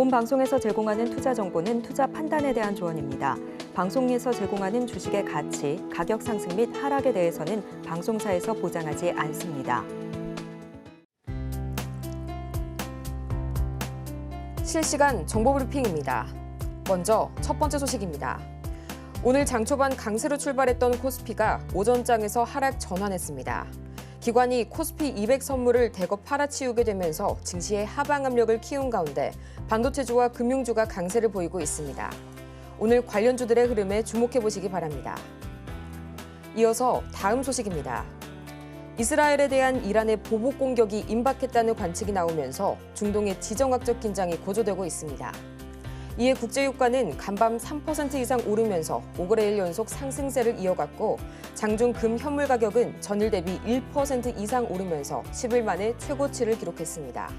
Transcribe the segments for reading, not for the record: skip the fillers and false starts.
본 방송에서 제공하는 투자 정보는 투자 판단에 대한 조언입니다. 방송에서 제공하는 주식의 가치, 가격 상승 및 하락에 대해서는 방송사에서 보장하지 않습니다. 실시간 정보 브리핑입니다. 먼저 첫 번째 소식입니다. 오늘 장 초반 강세로 출발했던 코스피가 오전장에서 하락 전환했습니다. 기관이 코스피 200 선물을 대거 팔아치우게 되면서 증시의 하방 압력을 키운 가운데 반도체주와 금융주가 강세를 보이고 있습니다. 오늘 관련주들의 흐름에 주목해 보시기 바랍니다. 이어서 다음 소식입니다. 이스라엘에 대한 이란의 보복 공격이 임박했다는 관측이 나오면서 중동의 지정학적 긴장이 고조되고 있습니다. 이에 국제유가는 간밤 3% 이상 오르면서 5거래일 연속 상승세를 이어갔고 장중 금 현물 가격은 전일 대비 1% 이상 오르면서 10일 만에 최고치를 기록했습니다.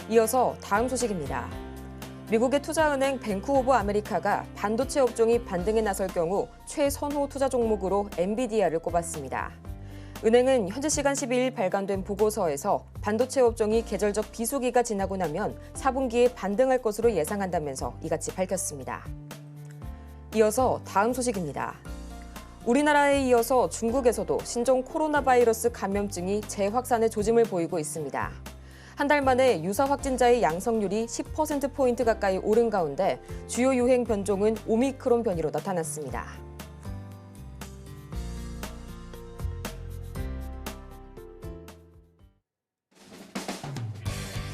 이어서 다음 소식입니다. 미국의 투자은행 뱅크 오브 아메리카가 반도체 업종이 반등에 나설 경우 최선호 투자 종목으로 엔비디아를 꼽았습니다. 은행은 현지 시간 12일 발간된 보고서에서 반도체 업종이 계절적 비수기가 지나고 나면 4분기에 반등할 것으로 예상한다면서 이같이 밝혔습니다. 이어서 다음 소식입니다. 우리나라에 이어서 중국에서도 신종 코로나 바이러스 감염증이 재확산의 조짐을 보이고 있습니다. 한 달 만에 유사 확진자의 양성률이 10%포인트 가까이 오른 가운데 주요 유행 변종은 오미크론 변이로 나타났습니다.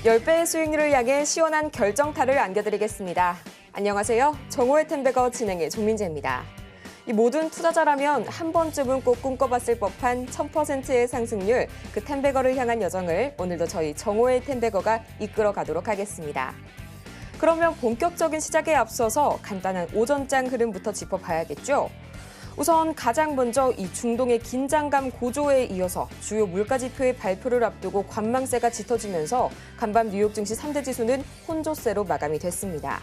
(10배의) 수익률을 향해 시원한 결정타를 안겨드리겠습니다. 안녕하세요. 정호의 텐베거 진행의 조민재입니다. 이 모든 투자자라면 한 번쯤은 꼭 꿈꿔봤을 법한 1000%의 상승률, 그 텐베거를 향한 여정을 오늘도 저희 정호의 텐베거가 이끌어 가도록 하겠습니다. 그러면 본격적인 시작에 앞서서 간단한 오전장 흐름부터 짚어봐야겠죠. 우선 가장 먼저 이 중동의 긴장감 고조에 이어서 주요 물가지표의 발표를 앞두고 관망세가 짙어지면서 간밤 뉴욕 증시 3대 지수는 혼조세로 마감이 됐습니다.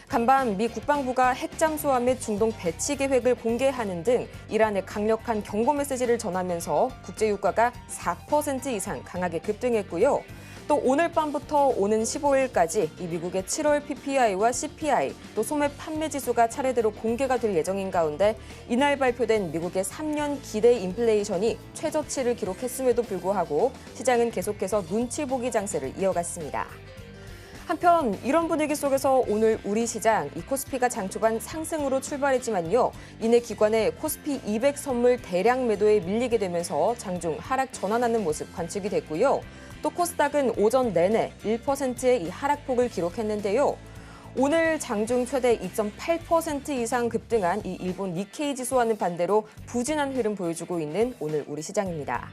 간밤 미 국방부가 핵 잠수함 및 중동 배치 계획을 공개하는 등 이란의 강력한 경고 메시지를 전하면서 국제유가가 4% 이상 강하게 급등했고요. 또 오늘 밤부터 오는 15일까지 이 미국의 7월 PPI와 CPI, 또 소매 판매 지수가 차례대로 공개가 될 예정인 가운데 이날 발표된 미국의 3년 기대 인플레이션이 최저치를 기록했음에도 불구하고 시장은 계속해서 눈치 보기 장세를 이어갔습니다. 한편 이런 분위기 속에서 오늘 우리 시장 이 코스피가 장 초반 상승으로 출발했지만요. 이내 기관의 코스피 200 선물 대량 매도에 밀리게 되면서 장중 하락 전환하는 모습 관측이 됐고요. 또 코스닥은 오전 내내 1%의 이 하락폭을 기록했는데요. 오늘 장중 최대 2.8% 이상 급등한 이 일본 니케이 지수와는 반대로 부진한 흐름 보여주고 있는 오늘 우리 시장입니다.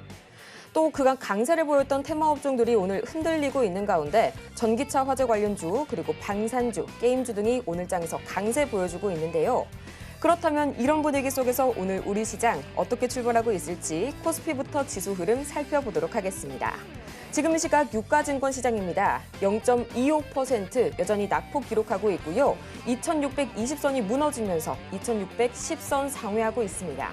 또 그간 강세를 보였던 테마 업종들이 오늘 흔들리고 있는 가운데 전기차 화재 관련주, 그리고 방산주, 게임주 등이 오늘 장에서 강세 보여주고 있는데요. 그렇다면 이런 분위기 속에서 오늘 우리 시장 어떻게 출발하고 있을지 코스피부터 지수 흐름 살펴보도록 하겠습니다. 지금 시각 유가증권 시장입니다. 0.25% 여전히 낙폭 기록하고 있고요. 2620선이 무너지면서 2610선 상회하고 있습니다.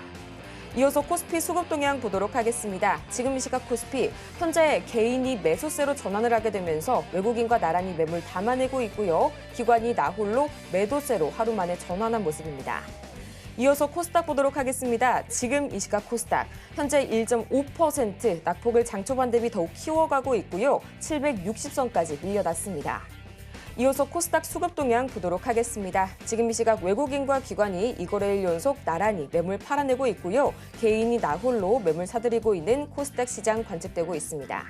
이어서 코스피 수급 동향 보도록 하겠습니다. 지금 이 시각 코스피 현재 개인이 매수세로 전환을 하게 되면서 외국인과 나란히 매물 담아내고 있고요. 기관이 나홀로 매도세로 하루 만에 전환한 모습입니다. 이어서 코스닥 보도록 하겠습니다. 지금 이 시각 코스닥 현재 1.5% 낙폭을 장 초반 대비 더욱 키워가고 있고요. 760선까지 밀려났습니다. 이어서 코스닥 수급 동향 보도록 하겠습니다. 지금 이 시각 외국인과 기관이 2거래일 연속 나란히 매물 팔아내고 있고요. 개인이 나홀로 매물 사들이고 있는 코스닥 시장 관측되고 있습니다.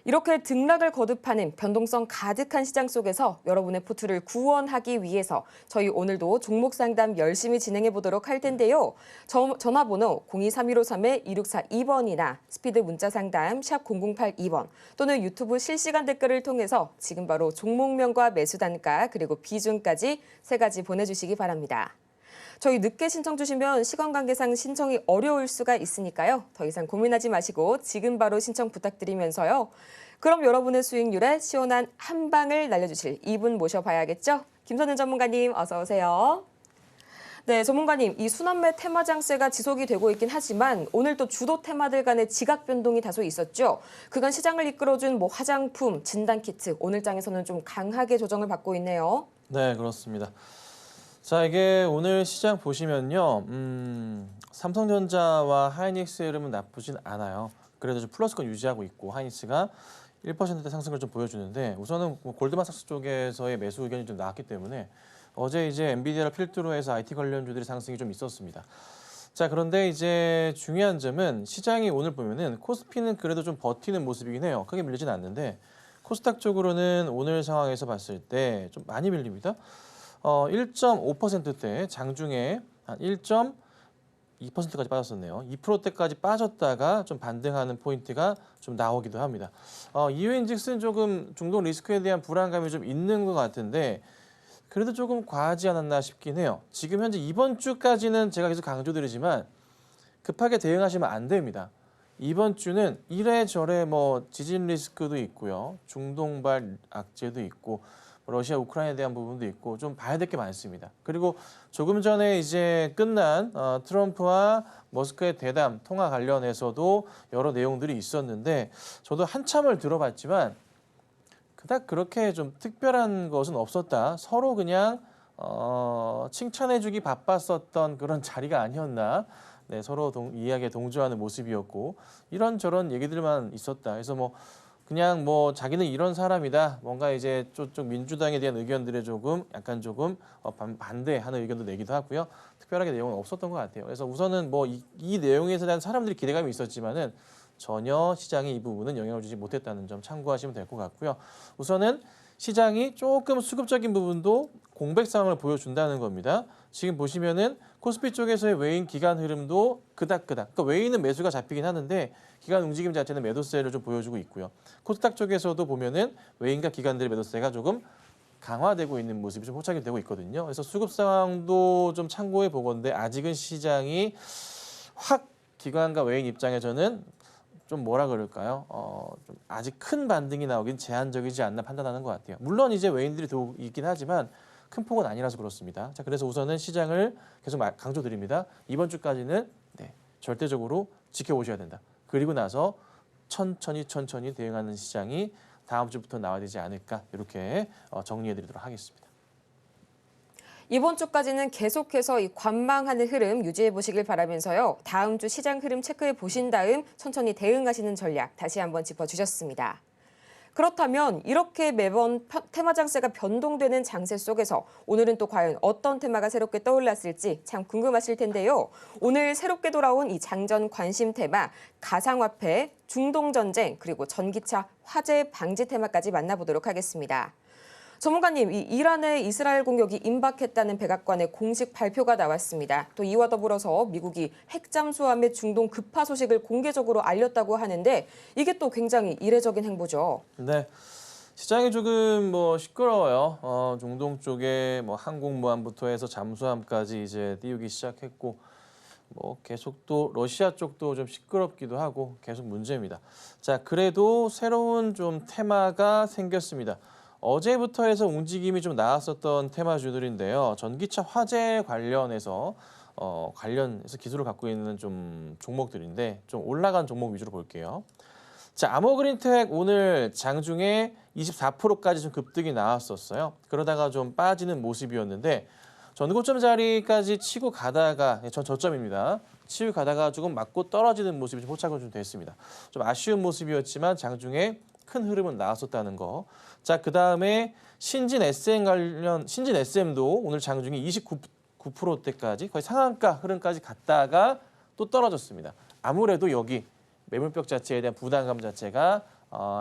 이렇게 등락을 거듭하는 변동성 가득한 시장 속에서 여러분의 포트를 구원하기 위해서 저희 오늘도 종목 상담 열심히 진행해 보도록 할 텐데요. 전화번호 023153-2642번이나 스피드 문자 상담 샵 0082번 또는 유튜브 실시간 댓글을 통해서 지금 바로 종목명과 매수 단가 그리고 비중까지 3가지 보내주시기 바랍니다. 저희 늦게 신청 주시면 시간 관계상 신청이 어려울 수가 있으니까요. 더 이상 고민하지 마시고 지금 바로 신청 부탁드리면서요. 그럼 여러분의 수익률에 시원한 한 방을 날려주실 이분 모셔봐야겠죠? 김선은 전문가님 어서 오세요. 네, 전문가님, 이 순환매 테마 장세가 지속이 되고 있긴 하지만 오늘 또 주도 테마들 간의 지각 변동이 다소 있었죠. 그간 시장을 이끌어준 화장품, 진단키트, 오늘 장에서는 좀 강하게 조정을 받고 있네요. 네, 그렇습니다. 자, 이게 오늘 시장 보시면요. 삼성전자와 하이닉스의 흐름은 나쁘진 않아요. 그래도 좀 플러스권 유지하고 있고 하이닉스가 1%대 상승을 좀 보여주는데 우선은 골드만삭스 쪽에서의 매수 의견이 좀 나왔기 때문에 어제 이제 엔비디아를 필두로 해서 IT 관련주들의 상승이 좀 있었습니다. 자, 그런데 이제 중요한 점은 시장이 오늘 보면은 코스피는 그래도 좀 버티는 모습이긴 해요. 크게 밀리진 않는데 코스닥 쪽으로는 오늘 상황에서 봤을 때 좀 많이 밀립니다. 1.5%대 장중에 한 1.2%까지 빠졌었네요. 2%대까지 빠졌다가 좀 반등하는 포인트가 좀 나오기도 합니다. 이유인즉슨 조금 중동 리스크에 대한 불안감이 좀 있는 것 같은데 그래도 조금 과하지 않았나 싶긴 해요. 지금 현재 이번 주까지는 제가 계속 강조드리지만 급하게 대응하시면 안 됩니다. 이번 주는 이래저래 지진 리스크도 있고요. 중동발 악재도 있고 러시아 우크라이나에 대한 부분도 있고 좀 봐야 될 게 많습니다. 그리고 조금 전에 이제 끝난 트럼프와 머스크의 대담 통화 관련해서도 여러 내용들이 있었는데 저도 한참을 들어봤지만 그닥 그렇게 좀 특별한 것은 없었다. 서로 그냥 칭찬해주기 바빴었던 그런 자리가 아니었나. 네, 서로 이야기에 동조하는 모습이었고 이런저런 얘기들만 있었다. 그래서 그냥 자기는 이런 사람이다. 뭔가 이제 쪽 민주당에 대한 의견들에 약간 조금 반대하는 의견도 내기도 하고요. 특별하게 내용은 없었던 것 같아요. 그래서 우선은 이 내용에 대한 사람들이 기대감이 있었지만은 전혀 시장에 이 부분은 영향을 주지 못했다는 점 참고하시면 될 것 같고요. 우선은 시장이 조금 수급적인 부분도 공백 상황을 보여준다는 겁니다. 지금 보시면은 코스피 쪽에서의 외인 기간 흐름도 그닥그닥. 그러니까 외인은 매수가 잡히긴 하는데 기간 움직임 자체는 매도세를 좀 보여주고 있고요. 코스닥 쪽에서도 보면은 외인과 기관들의 매도세가 조금 강화되고 있는 모습이 좀 포착이 되고 있거든요. 그래서 수급 상황도 좀 참고해 보건데 아직은 시장이 확 기관과 외인 입장에서는 좀 뭐라 그럴까요? 좀 아직 큰 반등이 나오긴 제한적이지 않나 판단하는 것 같아요. 물론 이제 외인들이 더 있긴 하지만 큰 폭은 아니라서 그렇습니다. 자, 그래서 우선은 시장을 계속 강조드립니다. 이번 주까지는 절대적으로 지켜보셔야 된다. 그리고 나서 천천히 대응하는 시장이 다음 주부터 나와야 되지 않을까 이렇게 정리해드리도록 하겠습니다. 이번 주까지는 계속해서 이 관망하는 흐름 유지해 보시길 바라면서요. 다음 주 시장 흐름 체크해 보신 다음 천천히 대응하시는 전략 다시 한번 짚어주셨습니다. 그렇다면 이렇게 매번 테마 장세가 변동되는 장세 속에서 오늘은 또 과연 어떤 테마가 새롭게 떠올랐을지 참 궁금하실 텐데요. 오늘 새롭게 돌아온 이 장전 관심 테마, 가상화폐, 중동전쟁, 그리고 전기차 화재 방지 테마까지 만나보도록 하겠습니다. 전문가님, 이 이란의 이스라엘 공격이 임박했다는 백악관의 공식 발표가 나왔습니다. 또 이와 더불어서 미국이 핵 잠수함의 중동 급파 소식을 공개적으로 알렸다고 하는데 이게 또 굉장히 이례적인 행보죠. 네, 시장이 조금 시끄러워요. 중동 쪽에 항공모함부터 해서 잠수함까지 이제 띄우기 시작했고 계속 또 러시아 쪽도 좀 시끄럽기도 하고 계속 문제입니다. 자, 그래도 새로운 좀 테마가 생겼습니다. 어제부터 해서 움직임이 좀 나왔었던 테마주들인데요. 전기차 화재 관련해서 기술을 갖고 있는 좀 종목들인데 좀 올라간 종목 위주로 볼게요. 자, 아모그린텍 오늘 장중에 24%까지 좀 급등이 나왔었어요. 그러다가 좀 빠지는 모습이었는데 전고점 자리까지 치고 가다가 전 저점입니다. 치고 가다가 조금 맞고 떨어지는 모습이 좀 포착이 좀 됐습니다. 좀 아쉬운 모습이었지만 장중에 큰 흐름은 나왔었다는 거. 자, 그다음에 신진 SM도 오늘 장중에 29%대까지 거의 상한가 흐름까지 갔다가 또 떨어졌습니다. 아무래도 여기 매물벽 자체에 대한 부담감 자체가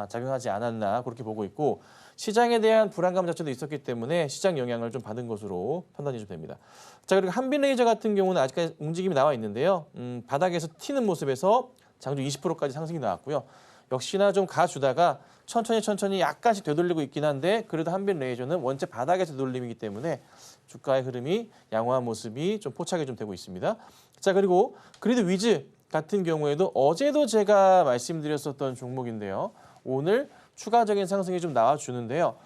작용하지 않았나 그렇게 보고 있고 시장에 대한 불안감 자체도 있었기 때문에 시장 영향을 좀 받은 것으로 판단이 좀 됩니다. 자, 그리고 한빛레이저 같은 경우는 아직까지 움직임이 나와 있는데요. 바닥에서 튀는 모습에서 장중 20%까지 상승이 나왔고요. 역시나 좀 가주다가 천천히 약간씩 되돌리고 있긴 한데 그래도 한빛레이저는 원체 바닥에서 되돌림이기 때문에 주가의 흐름이 양호한 모습이 좀 포착이 좀 되고 있습니다. 자, 그리고 그리드 위즈 같은 경우에도 어제도 제가 말씀드렸었던 종목인데요. 오늘 추가적인 상승이 좀 나와주는데요.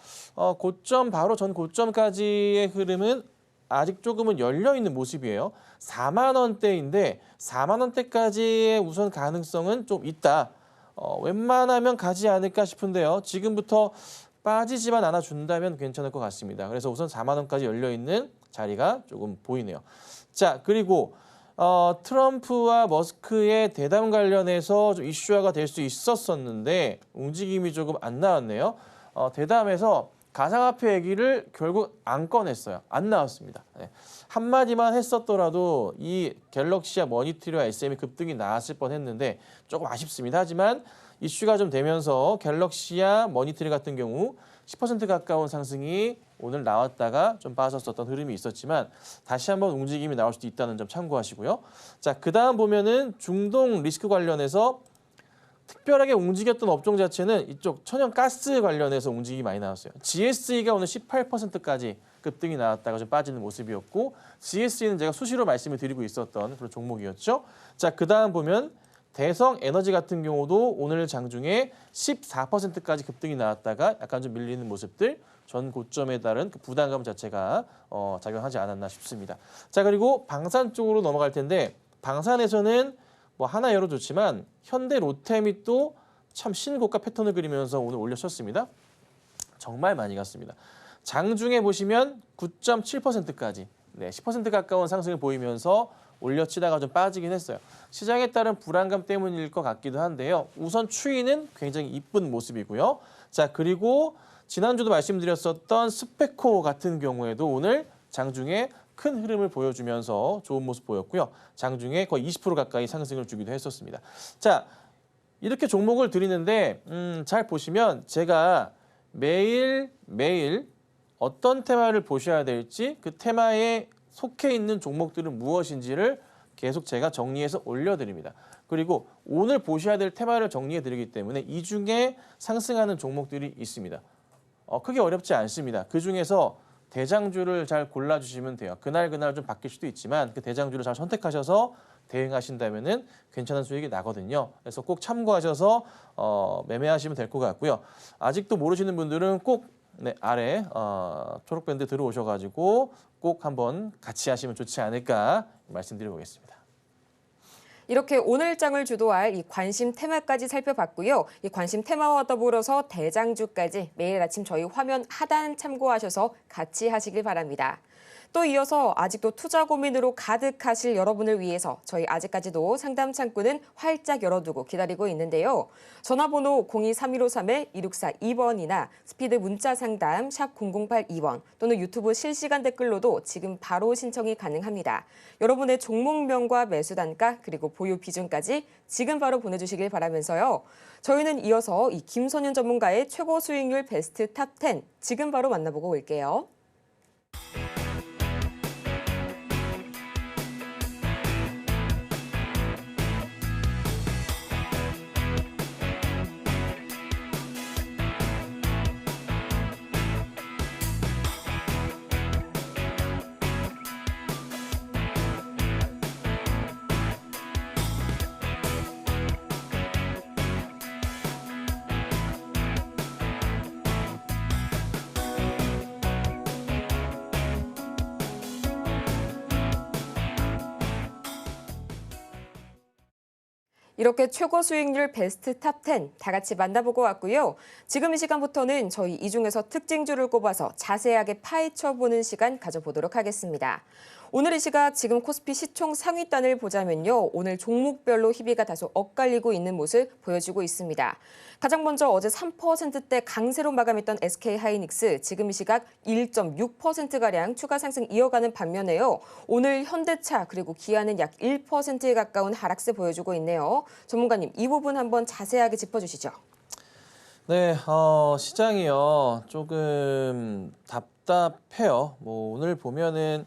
고점 바로 전 고점까지의 흐름은 아직 조금은 열려 있는 모습이에요. 4만 원대인데 4만 원대까지의 우선 가능성은 좀 있다. 웬만하면 가지 않을까 싶은데요. 지금부터 빠지지만 않아 준다면 괜찮을 것 같습니다. 그래서 우선 4만 원까지 열려 있는 자리가 조금 보이네요. 자, 그리고 트럼프와 머스크의 대담 관련해서 좀 이슈화가 될 수 있었었는데 움직임이 조금 안 나왔네요. 대담에서 가상화폐 얘기를 결국 안 꺼냈어요. 안 나왔습니다. 네. 한마디만 했었더라도 이 갤럭시와 머니트리와 SM이 급등이 나왔을 뻔했는데 조금 아쉽습니다. 하지만 이슈가 좀 되면서 갤럭시와 머니트리 같은 경우 10% 가까운 상승이 오늘 나왔다가 좀 빠졌었던 흐름이 있었지만 다시 한번 움직임이 나올 수도 있다는 점 참고하시고요. 자, 그다음 보면은 중동 리스크 관련해서 특별하게 움직였던 업종 자체는 이쪽 천연가스 관련해서 움직임이 많이 나왔어요. GSE가 오늘 18%까지 급등이 나왔다가 좀 빠지는 모습이었고 GSE는 제가 수시로 말씀을 드리고 있었던 그런 종목이었죠. 자, 그다음 보면 대성 에너지 같은 경우도 오늘 장중에 14%까지 급등이 나왔다가 약간 좀 밀리는 모습들 전 고점에 따른 그 부담감 자체가 작용하지 않았나 싶습니다. 자, 그리고 방산 쪽으로 넘어갈 텐데 방산에서는 뭐 하나 열어줬지만 현대 로템이 또 참 신고가 패턴을 그리면서 오늘 올려쳤습니다. 정말 많이 갔습니다. 장중에 보시면 9.7%까지 10% 가까운 상승을 보이면서 올려치다가 좀 빠지긴 했어요. 시장에 따른 불안감 때문일 것 같기도 한데요. 우선 추이는 굉장히 이쁜 모습이고요. 자, 그리고 지난주도 말씀드렸었던 스페코 같은 경우에도 오늘 장중에 큰 흐름을 보여주면서 좋은 모습 보였고요. 장중에 거의 20% 가까이 상승을 주기도 했었습니다. 자, 이렇게 종목을 드리는데 잘 보시면 제가 매일 어떤 테마를 보셔야 될지 그 테마에 속해 있는 종목들은 무엇인지를 계속 제가 정리해서 올려드립니다. 그리고 오늘 보셔야 될 테마를 정리해드리기 때문에 이 중에 상승하는 종목들이 있습니다. 크게 어렵지 않습니다. 그중에서 대장주를 잘 골라주시면 돼요. 그날 좀 바뀔 수도 있지만 그 대장주를 잘 선택하셔서 대응하신다면은 괜찮은 수익이 나거든요. 그래서 꼭 참고하셔서 매매하시면 될 것 같고요. 아직도 모르시는 분들은 꼭 아래 초록 밴드 들어오셔가지고 꼭 한번 같이 하시면 좋지 않을까 말씀드려보겠습니다. 이렇게 오늘장을 주도할 이 관심 테마까지 살펴봤고요. 이 관심 테마와 더불어서 대장주까지 매일 아침 저희 화면 하단 참고하셔서 같이 하시길 바랍니다. 또 이어서 아직도 투자 고민으로 가득하실 여러분을 위해서 저희 아직까지도 상담 창구는 활짝 열어두고 기다리고 있는데요. 전화번호 023153-2642번이나 스피드 문자 상담 샵 0082번 또는 유튜브 실시간 댓글로도 지금 바로 신청이 가능합니다. 여러분의 종목명과 매수 단가 그리고 보유 비중까지 지금 바로 보내주시길 바라면서요. 저희는 이어서 이 김선윤 전문가의 최고 수익률 베스트 탑 10 지금 바로 만나보고 올게요. 이렇게 최고 수익률 베스트 탑 10 다 같이 만나보고 왔고요. 지금 이 시간부터는 저희 이 중에서 특징주를 꼽아서 자세하게 파헤쳐보는 시간 가져보도록 하겠습니다. 오늘 이 시각 지금 코스피 시총 상위단을 보자면요. 오늘 종목별로 희비가 다소 엇갈리고 있는 모습 보여주고 있습니다. 가장 먼저 어제 3%대 강세로 마감했던 SK하이닉스 지금 이 시각 1.6%가량 추가 상승 이어가는 반면에요. 오늘 현대차 그리고 기아는 약 1%에 가까운 하락세 보여주고 있네요. 전문가님 이 부분 한번 자세하게 짚어주시죠. 네, 시장이요. 조금 답답해요. 오늘 보면은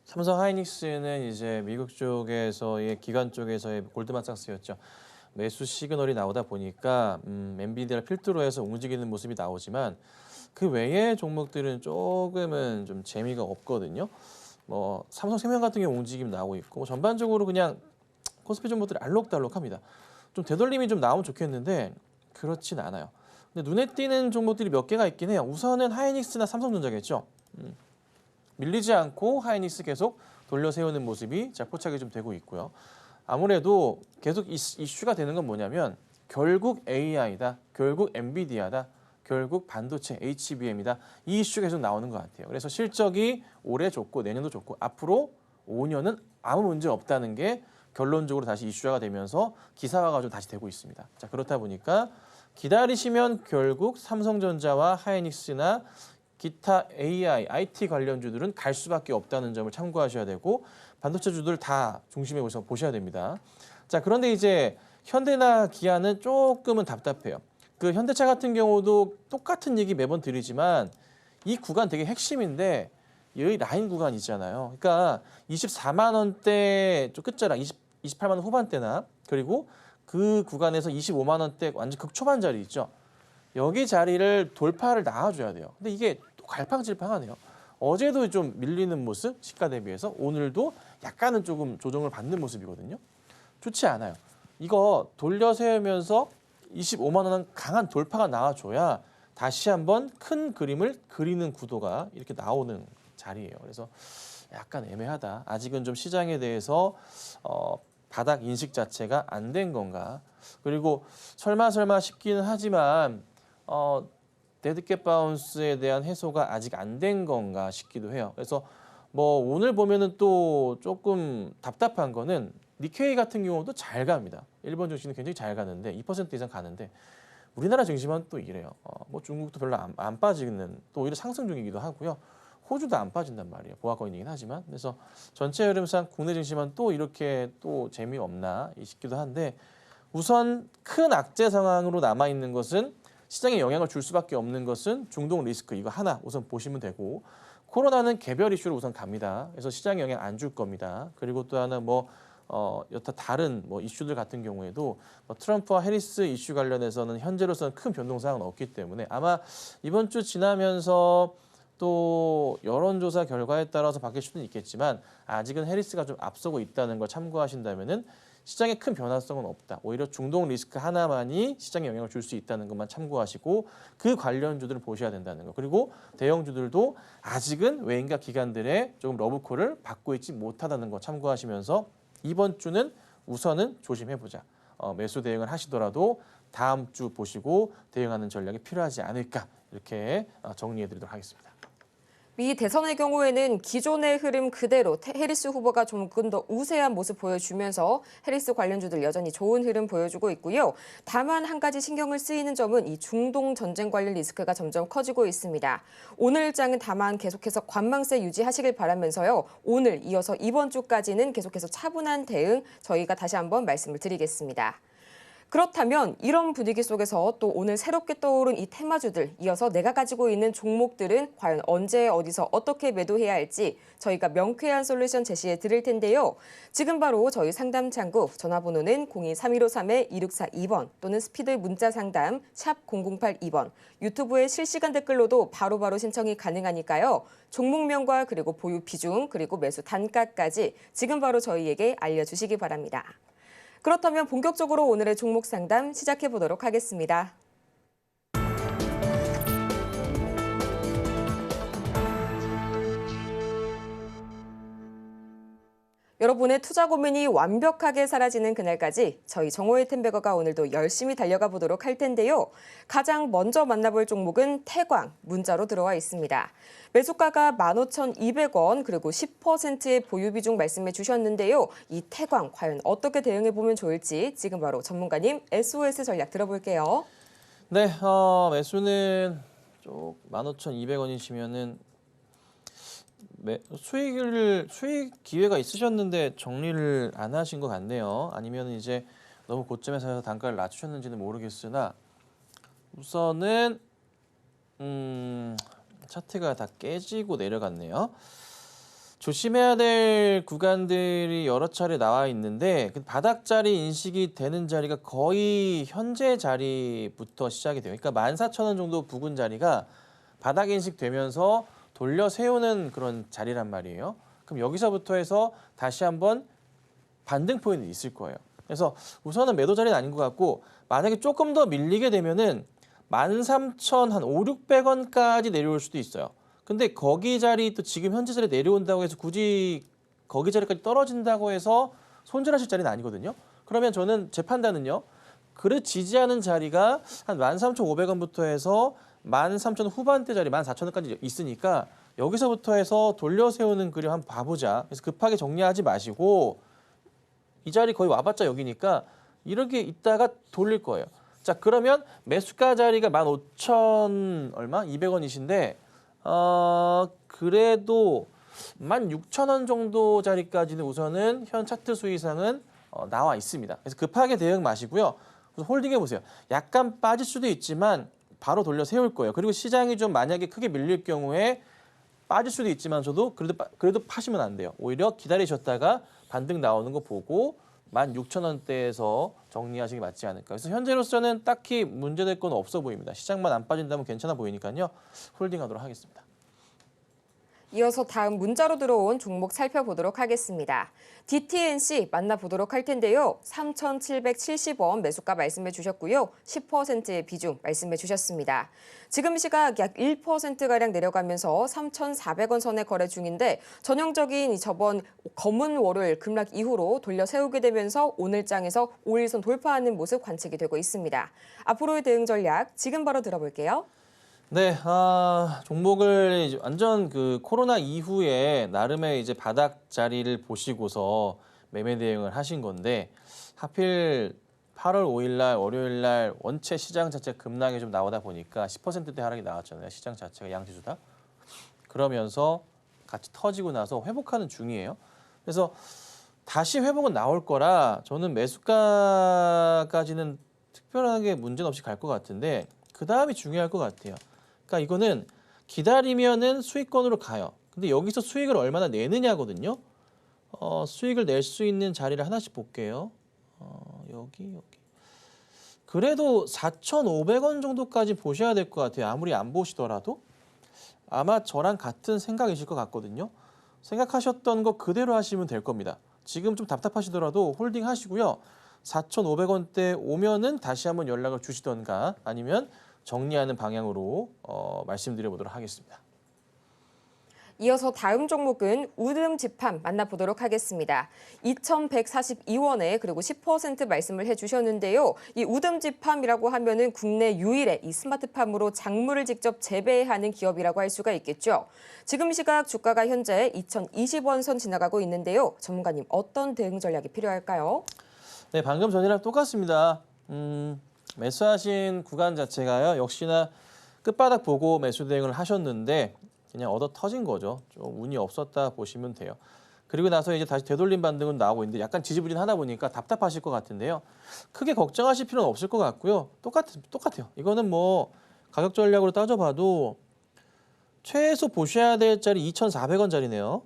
삼성 하이닉스는 이제 미국 쪽에서의 기관 쪽에서의 골드만삭스였죠. 매수 시그널이 나오다 보니까 엔비디아를 필두로 해서 움직이는 모습이 나오지만 그 외의 종목들은 조금은 좀 재미가 없거든요. 삼성생명 같은 경우 움직임 나오고 있고 전반적으로 그냥 코스피 종목들이 알록달록합니다. 좀 되돌림이 좀 나오면 좋겠는데 그렇진 않아요. 근데 눈에 띄는 종목들이 몇 개가 있긴 해요. 우선은 하이닉스나 삼성전자겠죠. 밀리지 않고 하이닉스 계속 돌려 세우는 모습이 잘 포착이 좀 되고 있고요. 아무래도 계속 이슈가 되는 건 뭐냐면 결국 AI다, 결국 엔비디아다, 결국 반도체 HBM이다. 이 이슈가 계속 나오는 것 같아요. 그래서 실적이 올해 좋고 내년도 좋고 앞으로 5년은 아무 문제 없다는 게 결론적으로 다시 이슈화가 되면서 기사화가 좀 다시 되고 있습니다. 자, 그렇다 보니까 기다리시면 결국 삼성전자와 하이닉스나 기타 AI, IT 관련주들은 갈 수밖에 없다는 점을 참고하셔야 되고 반도체주들 다 중심에 보셔야 됩니다. 자, 그런데 이제 현대나 기아는 조금은 답답해요. 그 현대차 같은 경우도 똑같은 얘기 매번 드리지만 이 구간 되게 핵심인데 여기 라인 구간 있잖아요. 그러니까 24만 원대 좀 끝자락 28만 원 후반대나 그리고 그 구간에서 25만 원대 완전 극초반 자리 있죠. 여기 자리를 돌파를 나와줘야 돼요. 근데 이게 또 갈팡질팡하네요. 어제도 좀 밀리는 모습 시가 대비해서 오늘도 약간은 조금 조정을 받는 모습이거든요. 좋지 않아요. 이거 돌려 세우면서 25만 원은 강한 돌파가 나와줘야 다시 한번 큰 그림을 그리는 구도가 이렇게 나오는 자리예요. 그래서 약간 애매하다. 아직은 좀 시장에 대해서 바닥 인식 자체가 안 된 건가. 그리고 설마 싶기는 하지만 데드캣 바운스에 대한 해소가 아직 안 된 건가 싶기도 해요. 그래서 뭐 오늘 보면은 또 조금 답답한 거는 니케이 같은 경우도 잘 갑니다. 일본 증시는 굉장히 잘 가는데 2% 이상 가는데 우리나라 증시만 또 이래요. 뭐 중국도 별로 안 빠지는 또 오히려 상승 중이기도 하고요. 호주도 안 빠진단 말이에요. 보합권이긴 하지만. 그래서 전체 흐름상 국내 증시만 또 이렇게 또 재미없나 싶기도 한데 우선 큰 악재 상황으로 남아있는 것은 시장에 영향을 줄 수밖에 없는 것은 중동 리스크 이거 하나 우선 보시면 되고 코로나는 개별 이슈로 우선 갑니다. 그래서 시장에 영향 안 줄 겁니다. 그리고 또 하나 여타 다른 이슈들 같은 경우에도 트럼프와 해리스 이슈 관련해서는 현재로서는 큰 변동사항은 없기 때문에 아마 이번 주 지나면서 또 여론조사 결과에 따라서 바뀔 수는 있겠지만 아직은 해리스가 좀 앞서고 있다는 걸 참고하신다면은 시장에 큰 변화성은 없다. 오히려 중동 리스크 하나만이 시장에 영향을 줄 수 있다는 것만 참고하시고 그 관련주들을 보셔야 된다는 거. 그리고 대형주들도 아직은 외인과 기관들의 조금 러브콜을 받고 있지 못하다는 거 참고하시면서 이번 주는 우선은 조심해보자. 매수 대응을 하시더라도 다음 주 보시고 대응하는 전략이 필요하지 않을까 이렇게 정리해드리도록 하겠습니다. 미 대선의 경우에는 기존의 흐름 그대로 해리스 후보가 조금 더 우세한 모습 보여주면서 해리스 관련주들 여전히 좋은 흐름 보여주고 있고요. 다만 한 가지 신경을 쓰이는 점은 이 중동 전쟁 관련 리스크가 점점 커지고 있습니다. 오늘 일장은 다만 계속해서 관망세 유지하시길 바라면서요. 오늘 이어서 이번 주까지는 계속해서 차분한 대응 저희가 다시 한번 말씀을 드리겠습니다. 그렇다면 이런 분위기 속에서 또 오늘 새롭게 떠오른 이 테마주들 이어서 내가 가지고 있는 종목들은 과연 언제 어디서 어떻게 매도해야 할지 저희가 명쾌한 솔루션 제시해 드릴 텐데요. 지금 바로 저희 상담 창구 전화번호는 02-3153-2642번 또는 스피드 문자 상담 샵 0082번 유튜브에 실시간 댓글로도 바로바로 신청이 가능하니까요. 종목명과 그리고 보유 비중 그리고 매수 단가까지 지금 바로 저희에게 알려주시기 바랍니다. 그렇다면 본격적으로 오늘의 종목 상담 시작해 보도록 하겠습니다. 여러분의 투자 고민이 완벽하게 사라지는 그날까지 저희 정호의 템베거가 오늘도 열심히 달려가 보도록 할 텐데요. 가장 먼저 만나볼 종목은 태광, 문자로 들어와 있습니다. 매수가가 15,200원 그리고 10%의 보유 비중 말씀해 주셨는데요. 이 태광 과연 어떻게 대응해 보면 좋을지 지금 바로 전문가님 SOS 전략 들어볼게요. 네, 매수는 15,200원이시면은 수익 기회가 있으셨는데 정리를 안 하신 것 같네요. 아니면 이제 너무 고점에 사서 단가를 낮추셨는지는 모르겠으나 우선은 차트가 다 깨지고 내려갔네요. 조심해야 될 구간들이 여러 차례 나와 있는데 바닥 자리 인식이 되는 자리가 거의 현재 자리부터 시작이 돼요. 그러니까 14,000원 정도 부근 자리가 바닥 인식되면서 돌려 세우는 그런 자리란 말이에요. 그럼 여기서부터 해서 다시 한번 반등 포인트 있을 거예요. 그래서 우선은 매도 자리는 아닌 것 같고 만약에 조금 더 밀리게 되면은 13,500, 600원까지 내려올 수도 있어요. 근데 거기 자리 또 지금 현재 자리 내려온다고 해서 굳이 거기 자리까지 떨어진다고 해서 손절하실 자리는 아니거든요. 그러면 저는 제 판단은요. 그래 지지하는 자리가 한 13,500원부터 해서 13,000원 후반대 자리 14,000원까지 있으니까 여기서부터 해서 돌려 세우는 그림 한번 봐보자. 그래서 급하게 정리하지 마시고 이 자리 거의 와봤자 여기니까 이렇게 있다가 돌릴 거예요. 자 그러면 매수가 자리가 15,000 얼마? 200원이신데 그래도 16,000원 정도 자리까지는 우선은 현 차트 수익상은 나와 있습니다. 그래서 급하게 대응 마시고요. 홀딩해 보세요. 약간 빠질 수도 있지만 바로 돌려 세울 거예요. 그리고 시장이 좀 만약에 크게 밀릴 경우에 빠질 수도 있지만 저도 그래도 파시면 안 돼요. 오히려 기다리셨다가 반등 나오는 거 보고 16,000원대에서 정리하시기 맞지 않을까. 그래서 현재로서는 딱히 문제될 건 없어 보입니다. 시장만 안 빠진다면 괜찮아 보이니까요. 홀딩하도록 하겠습니다. 이어서 다음 문자로 들어온 종목 살펴보도록 하겠습니다. DTNC 만나보도록 할 텐데요. 3,770원 매수가 말씀해 주셨고요. 10%의 비중 말씀해 주셨습니다. 지금 시각 약 1%가량 내려가면서 3,400원 선에 거래 중인데 전형적인 저번 검은 월요일 급락 이후로 돌려 세우게 되면서 오늘 장에서 5일선 돌파하는 모습 관측이 되고 있습니다. 앞으로의 대응 전략 지금 바로 들어볼게요. 네, 종목을 이제 완전 그 코로나 이후에 나름의 이제 바닥 자리를 보시고서 매매 대응을 하신 건데 하필 8월 5일 날 월요일 날 원체 시장 자체 급락이 좀 나오다 보니까 10%대 하락이 나왔잖아요. 시장 자체가 양지주 다. 그러면서 같이 터지고 나서 회복하는 중이에요. 그래서 다시 회복은 나올 거라 저는 매수가까지는 특별하게 문제는 없이 갈 것 같은데 그 다음이 중요할 것 같아요. 그러니까 이거는 기다리면은 수익권으로 가요. 근데 여기서 수익을 얼마나 내느냐거든요. 수익을 낼 수 있는 자리를 하나씩 볼게요. 여기. 그래도 4,500원 정도까지 보셔야 될 것 같아요. 아무리 안 보시더라도. 아마 저랑 같은 생각이실 것 같거든요. 생각하셨던 거 그대로 하시면 될 겁니다. 지금 좀 답답하시더라도 홀딩 하시고요. 4,500원대 오면은 다시 한번 연락을 주시던가 아니면 정리하는 방향으로 말씀드려보도록 하겠습니다. 이어서 다음 종목은 우듬 집함 만나보도록 하겠습니다. 2,142원에 그리고 10% 말씀을 해주셨는데요. 이 우듬 집함이라고 하면은 국내 유일의 이 스마트팜으로 작물을 직접 재배하는 기업이라고 할 수가 있겠죠. 지금 시각 주가가 현재 2,020원 선 지나가고 있는데요. 전문가님 어떤 대응 전략이 필요할까요? 네, 방금 전이랑 똑같습니다. 매수하신 구간 자체가요. 역시나 끝바닥 보고 매수 대응을 하셨는데 그냥 얻어 터진 거죠. 좀 운이 없었다 보시면 돼요. 그리고 나서 이제 다시 되돌림 반등은 나오고 있는데 약간 지지부진하다 보니까 답답하실 것 같은데요. 크게 걱정하실 필요는 없을 것 같고요. 똑같아요. 이거는 뭐 가격 전략으로 따져봐도 최소 보셔야 될 자리 2,400원짜리네요.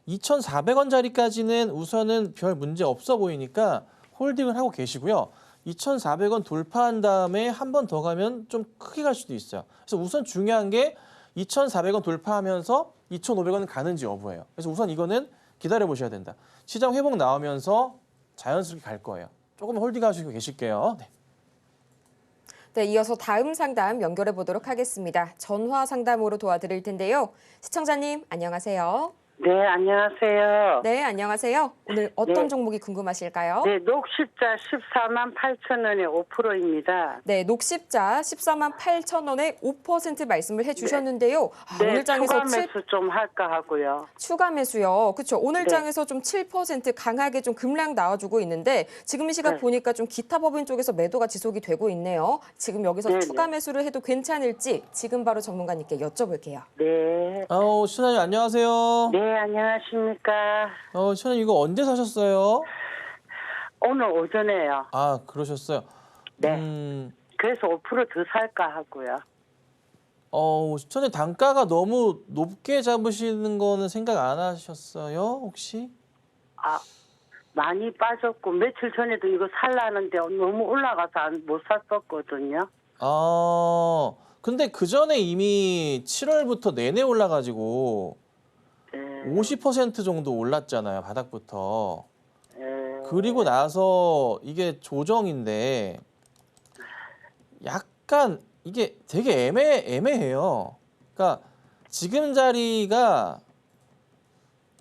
2,400원짜리까지는 우선은 별 문제 없어 보이니까 홀딩을 하고 계시고요. 2,400원 돌파한 다음에 한 번 더 가면 좀 크게 갈 수도 있어요. 그래서 우선 중요한 게 2,400원 돌파하면서 2,500원 가는지 여부예요. 그래서 우선 이거는 기다려 보셔야 된다. 시장 회복 나오면서 자연스럽게 갈 거예요. 조금 홀딩하시고 계실게요. 네. 네, 이어서 다음 상담 연결해 보도록 하겠습니다. 전화 상담으로 도와드릴 텐데요. 시청자님 안녕하세요. 네, 안녕하세요. 네, 안녕하세요. 오늘 어떤 네. 종목이 궁금하실까요? 네, 녹십자 14만 8천 원에 5%입니다. 네, 녹십자 14만 8천 원에 5% 말씀을 해주셨는데요. 네, 오늘 장에서 추가 매수 좀 할까 하고요. 추가 매수요. 그렇죠. 오늘 네. 장에서 좀 7% 강하게 좀 급락 나와주고 있는데 지금 이 시각 네. 보니까 좀 기타 법인 쪽에서 매도가 지속이 되고 있네요. 지금 여기서 네, 추가 네. 매수를 해도 괜찮을지 지금 바로 전문가님께 여쭤볼게요. 네. 시청자님 안녕하세요. 네, 안녕하십니까. 시청자님 이거 언제 사셨어요? 오늘 오전에요. 아, 그러셨어요. 네. 그래서 5%더 살까 하고요. 시청자님 단가가 너무 높게 잡으시는 거는 생각 안 하셨어요, 혹시? 아, 많이 빠졌고 며칠 전에도 이거 살라는데 너무 올라가서 못 샀었거든요. 근데 그 전에 이미 7월부터 내내 올라가지고 네. 50% 정도 올랐잖아요, 바닥부터. 네. 그리고 나서 이게 조정인데 약간 이게 되게 애매해요. 그러니까 지금 자리가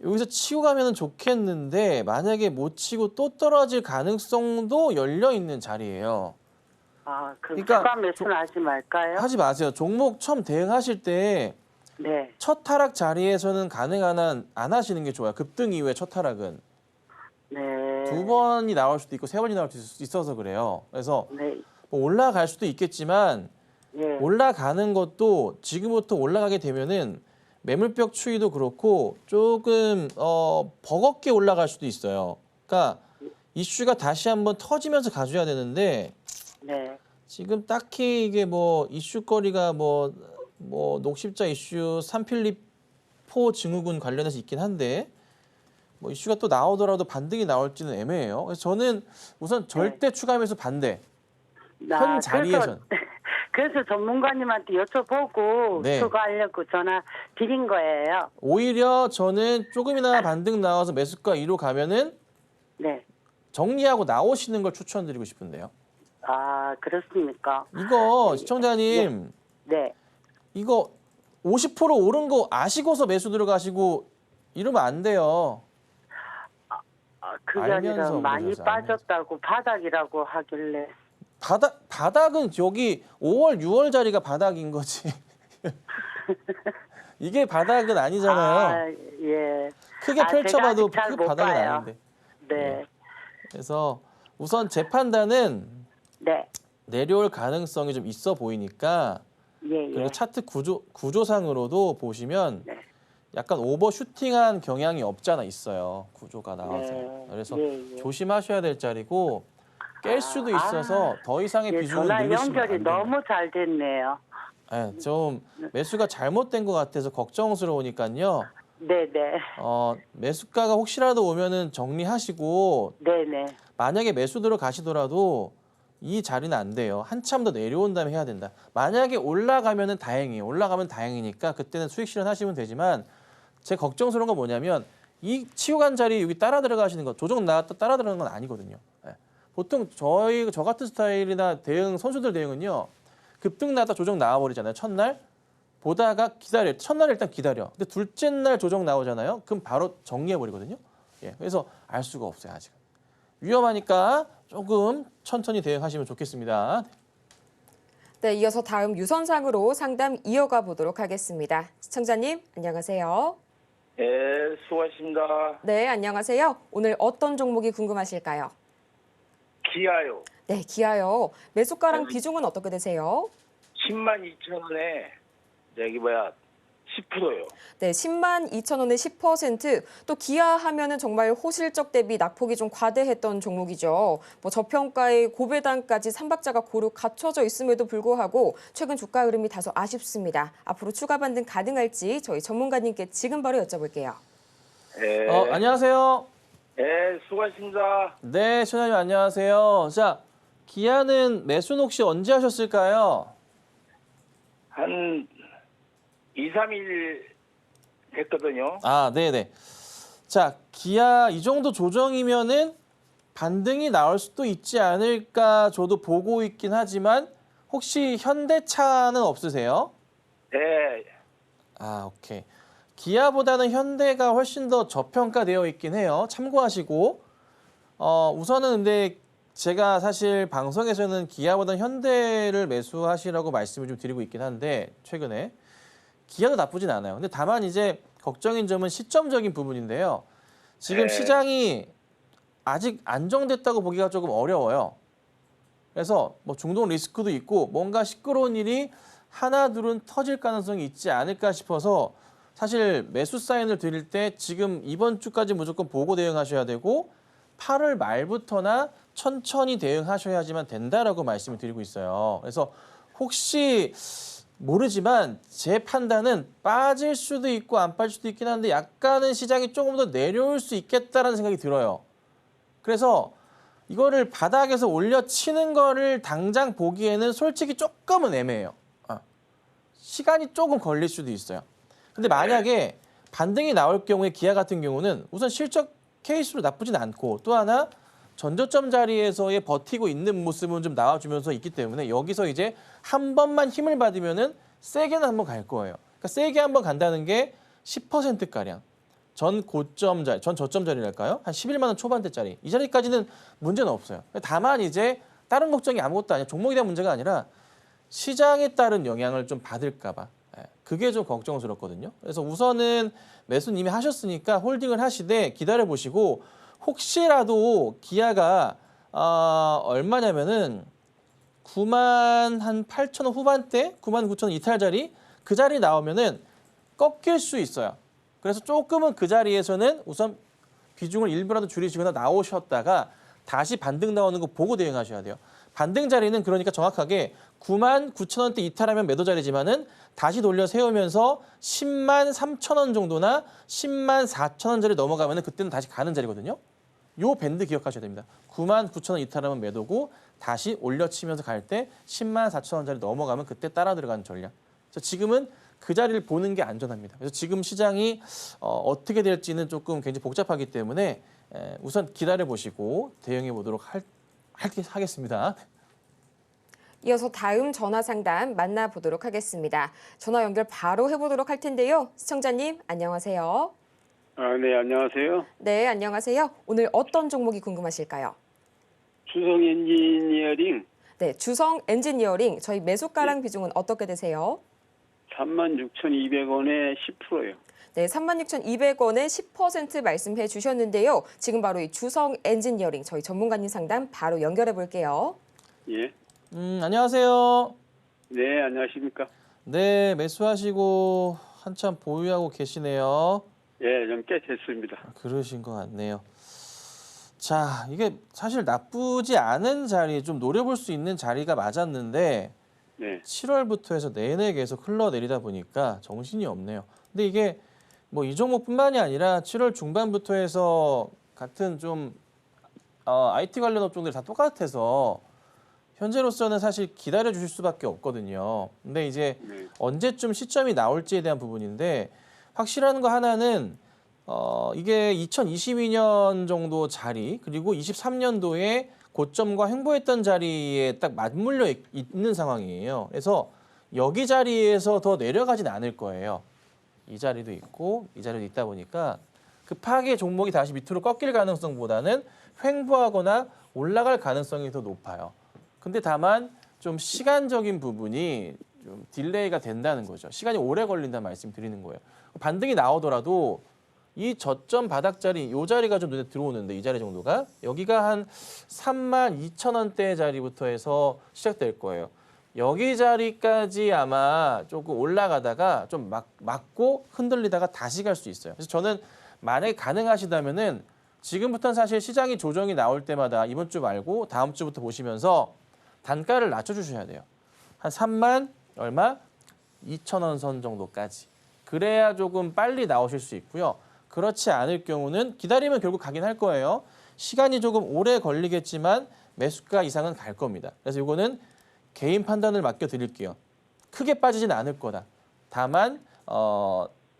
여기서 치고 가면 좋겠는데 만약에 못 치고 또 떨어질 가능성도 열려 있는 자리예요. 아, 그럼 그러니까 추가 매수는 하지 말까요? 하지 마세요. 종목 처음 대응하실 때 네. 첫 타락 자리에서는 가능한 한 안 하시는 게 좋아요. 급등 이후에 첫 타락은. 네. 2번이 나올 수도 있고 3번이 나올 수 있어서 그래요. 그래서 네. 뭐 올라갈 수도 있겠지만 예. 올라가는 것도 지금부터 올라가게 되면은 매물벽 추이도 그렇고 조금 버겁게 올라갈 수도 있어요. 그러니까 이슈가 다시 한번 터지면서 가져야 되는데 네. 지금 딱히 이게 뭐 이슈거리가 뭐 녹십자 이슈 3필립4 증후군 관련해서 있긴 한데 뭐 이슈가 또 나오더라도 반등이 나올지는 애매해요. 그래서 저는 우선 절대 추가 매수 반대. 현 자리에선. 그래서 전문가님한테 여쭤보고 네. 추가하려고 전화 드린 거예요. 오히려 저는 조금이나 반등 나와서 매수가 2로 가면은 네. 정리하고 나오시는 걸 추천드리고 싶은데요. 아, 그렇습니까? 이거 시청자님 네. 이거 50% 오른 거 아시고서 매수 들어가시고 이러면 안 돼요. 아, 그게 아니라 알면서 많이 그러셔서, 빠졌다고 바닥이라고 하길래. 바닥은 저기 5월, 6월 자리가 바닥인 거지. 이게 바닥은 아니잖아요. 아, 예. 크게 아, 펼쳐봐도 제가 아직 그 잘못 바닥은 봐요. 아닌데. 네. 그래서 우선 제 판단은 네. 내려올 가능성이 좀 있어 보이니까 예, 예. 그리고 차트 구조상으로도 보시면 네. 약간 오버슈팅한 경향이 없잖아 있어요. 구조가 나와서. 네. 그래서 예, 예. 조심하셔야 될 자리고 깰 수도 있어서 더 이상의 예, 비중을 전화 늘리시면 안 연결이 됩니다. 너무 잘 됐네요. 네, 좀 매수가 잘못된 것 같아서 걱정스러우니까요. 네네. 매수가가 혹시라도 오면은 정리하시고 네네. 만약에 매수 들어가시더라도 이 자리는 안 돼요. 한참 더 내려온 다음에 해야 된다. 만약에 올라가면은 다행이에요. 올라가면 다행이니까 그때는 수익 실현하시면 되지만 제 걱정스러운 건 뭐냐면 이 치고 간 자리 여기 따라 들어가시는 거 조정 나왔다 따라 들어가는 건 아니거든요. 네. 보통 저 같은 스타일이나 대응 선수들 대응은요. 급등 나왔다 조정 나와버리잖아요. 첫날 보다가 기다려. 첫날 일단 기다려. 근데 둘째 날 조정 나오잖아요. 그럼 바로 정리해버리거든요. 예, 그래서 알 수가 없어요 아직은. 위험하니까 조금 천천히 대응하시면 좋겠습니다. 네, 이어서 다음 유선상으로 상담 이어가 보도록 하겠습니다. 시청자님, 안녕하세요. 네, 수고하십니다. 네, 안녕하세요. 오늘 어떤 종목이 궁금하실까요? 기아요. 네, 기아요. 매수가랑 비중은 어떻게 되세요? 10만 2천 원에 여기 10%요. 네, 10만 2천 원에 10%. 또 기아 하면은 정말 호실적 대비 낙폭이 좀 과대했던 종목이죠. 뭐 저평가의 고배당까지 삼박자가 고루 갖춰져 있음에도 불구하고 최근 주가 흐름이 다소 아쉽습니다. 앞으로 추가 반등 가능할지 저희 전문가님께 지금 바로 여쭤볼게요. 네, 안녕하세요. 네, 수고하십니다. 네, 시청자님 안녕하세요. 자, 기아는 매수는 혹시 언제 하셨을까요? 한 2, 3일 됐거든요. 아, 네네. 자, 기아 이 정도 조정이면은 반등이 나올 수도 있지 않을까 저도 보고 있긴 하지만 혹시 현대차는 없으세요? 네, 아, 오케이. 기아보다는 현대가 훨씬 더 저평가되어 있긴 해요. 참고하시고. 우선은 근데 제가 사실 방송에서는 기아보다는 현대를 매수하시라고 말씀을 좀 드리고 있긴 한데 최근에 기아도 나쁘진 않아요. 근데 다만 이제 걱정인 점은 시점적인 부분인데요. 지금 네. 시장이 아직 안정됐다고 보기가 조금 어려워요. 그래서 뭐 중동 리스크도 있고 뭔가 시끄러운 일이 하나 둘은 터질 가능성이 있지 않을까 싶어서 사실 매수 사인을 드릴 때 지금 이번 주까지 무조건 보고 대응하셔야 되고 8월 말부터나 천천히 대응하셔야지만 된다라고 말씀을 드리고 있어요. 그래서 혹시 모르지만 제 판단은 빠질 수도 있고 안 빠질 수도 있긴 한데 약간은 시장이 조금 더 내려올 수 있겠다라는 생각이 들어요. 그래서 이거를 바닥에서 올려치는 거를 당장 보기에는 솔직히 조금은 애매해요. 시간이 조금 걸릴 수도 있어요. 근데 만약에 반등이 나올 경우에 기아 같은 경우는 우선 실적 케이스로 나쁘진 않고 또 하나 전저점 자리에서의 버티고 있는 모습은 좀 나와주면서 있기 때문에 여기서 이제 한 번만 힘을 받으면은 세게는 한번 갈 거예요. 그러니까 세게 한번 간다는 게 10%가량. 전 고점 자리, 전 저점 자리랄까요? 한 11만 원 초반대짜리. 이 자리까지는 문제는 없어요. 다만 이제 다른 걱정이 아무것도 아니라 종목에 대한 문제가 아니라 시장에 따른 영향을 좀 받을까 봐. 그게 좀 걱정스럽거든요. 그래서 우선은 매수는 이미 하셨으니까 홀딩을 하시되 기다려보시고 혹시라도 기아가 얼마냐면은 9만 한 8천 원 후반대, 9만 9천 원 이탈 자리 그 자리 나오면은 꺾일 수 있어요. 그래서 조금은 그 자리에서는 우선 비중을 일부라도 줄이시거나 나오셨다가 다시 반등 나오는 거 보고 대응하셔야 돼요. 반등 자리는 그러니까 정확하게 9만 9천 원대 이탈하면 매도 자리지만은 다시 돌려 세우면서 10만 3천 원 정도나 10만 4천 원 자리 넘어가면은 그때는 다시 가는 자리거든요. 요 밴드 기억하셔야 됩니다. 9만 9천 원 이탈하면 매도고 다시 올려치면서 갈 때 10만 4천 원 자리 넘어가면 그때 따라 들어가는 전략. 그래서 지금은 그 자리를 보는 게 안전합니다. 그래서 지금 시장이 어떻게 될지는 조금 굉장히 복잡하기 때문에 우선 기다려 보시고 대응해 보도록 하겠습니다. 이어서 다음 전화 상담 만나보도록 하겠습니다. 전화 연결 바로 해보도록 할 텐데요. 시청자님, 안녕하세요. 네, 안녕하세요. 네, 안녕하세요. 오늘 어떤 종목이 궁금하실까요? 주성 엔지니어링 네, 주성 엔지니어링. 저희 매수가랑 비중은 어떻게 되세요? 36,200원에 10%요. 네, 36,200원에 10% 말씀해 주셨는데요. 지금 바로 이 주성 엔지니어링 저희 전문가님 상담 바로 연결해 볼게요. 예. 안녕하세요. 네, 안녕하십니까? 네, 매수하시고 한참 보유하고 계시네요. 예, 좀 꽤 됐습니다. 그러신 것 같네요. 자, 이게 사실 나쁘지 않은 자리, 좀 노려볼 수 있는 자리가 맞았는데 네. 7월부터 해서 내내 계속 흘러내리다 보니까 정신이 없네요. 근데 이게 뭐 이 종목뿐만이 아니라 7월 중반부터 해서 같은 좀 IT 관련 업종들이 다 똑같아서 현재로서는 사실 기다려 주실 수밖에 없거든요. 근데 이제 네. 언제쯤 시점이 나올지에 대한 부분인데 확실한 거 하나는 이게 2022년 정도 자리 그리고 23년도에 고점과 횡보했던 자리에 딱 맞물려 있는 상황이에요. 그래서 여기 자리에서 더 내려가진 않을 거예요. 이 자리도 있고 이 자리도 있다 보니까 급하게 종목이 다시 밑으로 꺾일 가능성보다는 횡보하거나 올라갈 가능성이 더 높아요. 근데 다만 좀 시간적인 부분이 좀 딜레이가 된다는 거죠. 시간이 오래 걸린다는 말씀 드리는 거예요. 반등이 나오더라도 이 저점 바닥 자리, 이 자리가 좀 눈에 들어오는데 이 자리 정도가 여기가 한 32,000원대 자리부터 해서 시작될 거예요. 여기 자리까지 아마 조금 올라가다가 좀 맞고 흔들리다가 다시 갈 수 있어요. 그래서 저는 만약에 가능하시다면은 지금부터는 사실 시장이 조정이 나올 때마다 이번 주 말고 다음 주부터 보시면서 단가를 낮춰주셔야 돼요. 한 3만 얼마? 2,000원 선 정도까지. 그래야 조금 빨리 나오실 수 있고요. 그렇지 않을 경우는 기다리면 결국 가긴 할 거예요. 시간이 조금 오래 걸리겠지만 매수가 이상은 갈 겁니다. 그래서 이거는 개인 판단을 맡겨드릴게요. 크게 빠지진 않을 거다. 다만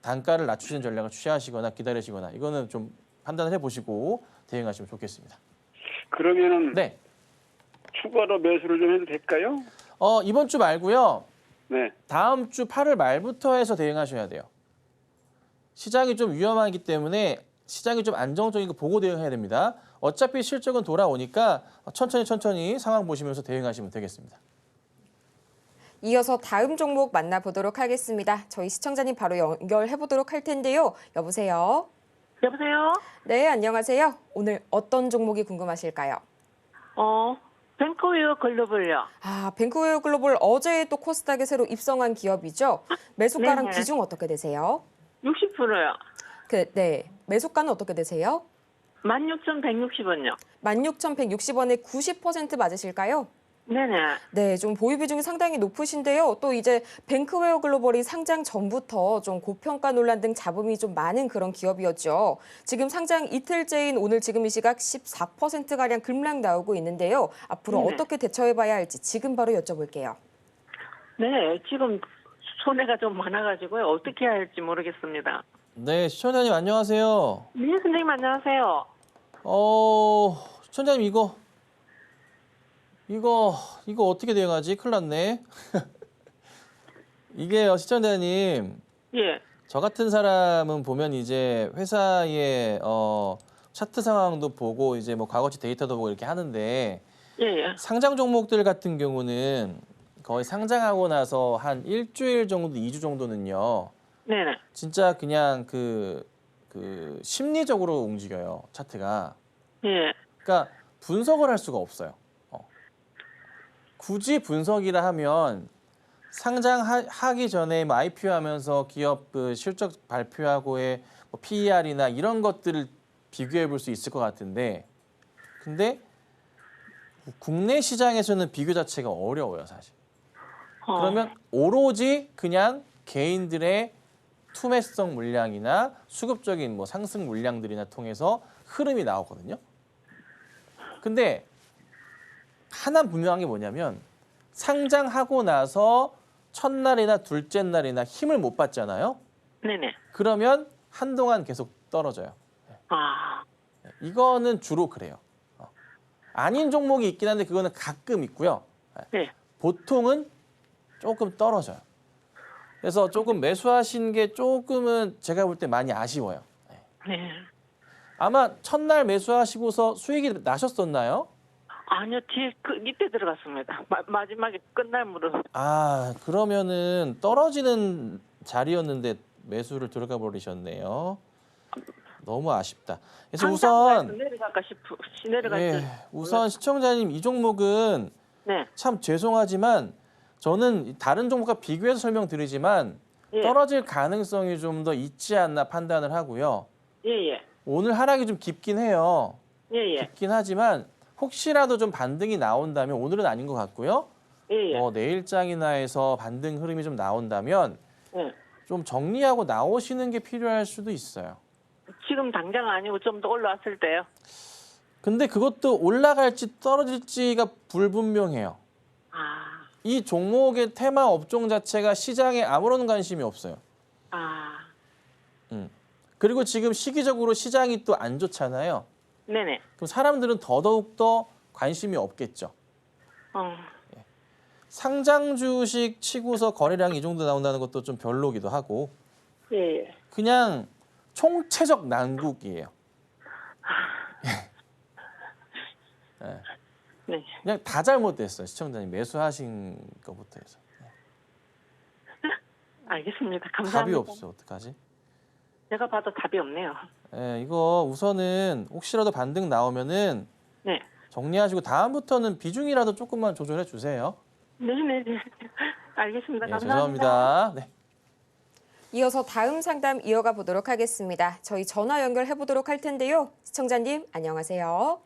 단가를 낮추시는 전략을 취하시거나 기다리시거나 이거는 좀 판단을 해보시고 대응하시면 좋겠습니다. 그러면은 네. 추가로 매수를 좀 해도 될까요? 이번 주 말고요. 네. 다음 주 8월 말부터 해서 대응하셔야 돼요. 시장이 좀 위험하기 때문에 시장이 좀 안정적인 거 보고 대응해야 됩니다. 어차피 실적은 돌아오니까 천천히 상황 보시면서 대응하시면 되겠습니다. 이어서 다음 종목 만나보도록 하겠습니다. 저희 시청자님 바로 연결해 보도록 할 텐데요. 여보세요? 여보세요? 네, 안녕하세요. 오늘 어떤 종목이 궁금하실까요? 뱅크웨어 글로벌요. 뱅크웨어 글로벌 어제 또 코스닥에 새로 입성한 기업이죠. 매수가랑 네네. 비중 어떻게 되세요? 60%요. 네. 매수가는 어떻게 되세요? 16,160원요. 16,160원에 90% 맞으실까요? 네네. 네, 좀 보유 비중이 상당히 높으신데요. 또 이제 뱅크웨어 글로벌이 상장 전부터 좀 고평가 논란 등 잡음이 좀 많은 그런 기업이었죠. 지금 상장 이틀째인 오늘 지금 이 시각 14%가량 급락 나오고 있는데요. 앞으로 네. 어떻게 대처해봐야 할지 지금 바로 여쭤볼게요. 네, 지금 손해가 좀 많아가지고요. 어떻게 해야 할지 모르겠습니다. 네, 시청자님 안녕하세요. 네, 선생님 안녕하세요. 시청자님 이거 어떻게 대응하지? 큰일 났네. 이게요, 시청자님 예. 저 같은 사람은 보면 이제 회사의 차트 상황도 보고 이제 뭐 과거치 데이터도 보고 이렇게 하는데 예, 예. 상장 종목들 같은 경우는 거의 상장하고 나서 한 일주일 정도, 2주 정도는요. 네네. 진짜 그냥 그 심리적으로 움직여요, 차트가. 예. 그러니까 분석을 할 수가 없어요. 굳이 분석이라 하면 상장하기 전에 뭐 IPO 하면서 기업 그 실적 발표하고의 뭐 PER이나 이런 것들을 비교해 볼 수 있을 것 같은데 근데 국내 시장에서는 비교 자체가 어려워요, 사실. 그러면 오로지 그냥 개인들의 투매성 물량이나 수급적인 뭐 상승 물량들이나 통해서 흐름이 나오거든요. 근데 하나 분명한 게 뭐냐면 상장하고 나서 첫날이나 둘째 날이나 힘을 못 받잖아요. 네네. 그러면 한동안 계속 떨어져요. 아, 이거는 주로 그래요. 아닌 종목이 있긴 한데 그거는 가끔 있고요. 네. 보통은 조금 떨어져요. 그래서 조금 매수하신 게 조금은 제가 볼 때 많이 아쉬워요. 네. 아마 첫날 매수하시고서 수익이 나셨었나요? 아니요, 뒤에 이때 들어갔습니다. 마지막에 끝날 무렵. 아, 그러면은 떨어지는 자리였는데 매수를 들어가 버리셨네요. 너무 아쉽다. 그래서 우선 내려갈까 싶어. 내려갈 예, 때. 우선 시청자님 이 종목은 네. 참 죄송하지만 저는 다른 종목과 비교해서 설명드리지만 예. 떨어질 가능성이 좀 더 있지 않나 판단을 하고요. 예, 예. 오늘 하락이 좀 깊긴 해요. 예, 예. 깊긴 하지만 혹시라도 좀 반등이 나온다면 오늘은 아닌 것 같고요. 예, 예. 내일장이나 해서 반등 흐름이 좀 나온다면 예. 좀 정리하고 나오시는 게 필요할 수도 있어요. 지금 당장 아니고 좀 더 올라왔을 때요. 근데 그것도 올라갈지 떨어질지가 불분명해요. 아, 이 종목의 테마 업종 자체가 시장에 아무런 관심이 없어요. 아, 그리고 지금 시기적으로 시장이 또 안 좋잖아요. 네네. 그럼 사람들은 더더욱 더 관심이 없겠죠. 상장 주식 치고서 거래량이 이 정도 나온다는 것도 좀 별로기도 하고 예, 예. 그냥 총체적 난국이에요. 네. 네. 그냥 다 잘못됐어요. 시청자님 매수하신 것부터 해서. 알겠습니다. 답이 감사합니다. 없어. 어떡하지? 제가 봐도 답이 없네요. 이거 우선은 혹시라도 반등 나오면은 네. 정리하시고 다음부터는 비중이라도 조금만 조절해 주세요. 네네네. 알겠습니다. 네, 감사합니다. 죄송합니다. 네. 이어서 다음 상담 이어가 보도록 하겠습니다. 저희 전화 연결해 보도록 할 텐데요. 시청자님 안녕하세요.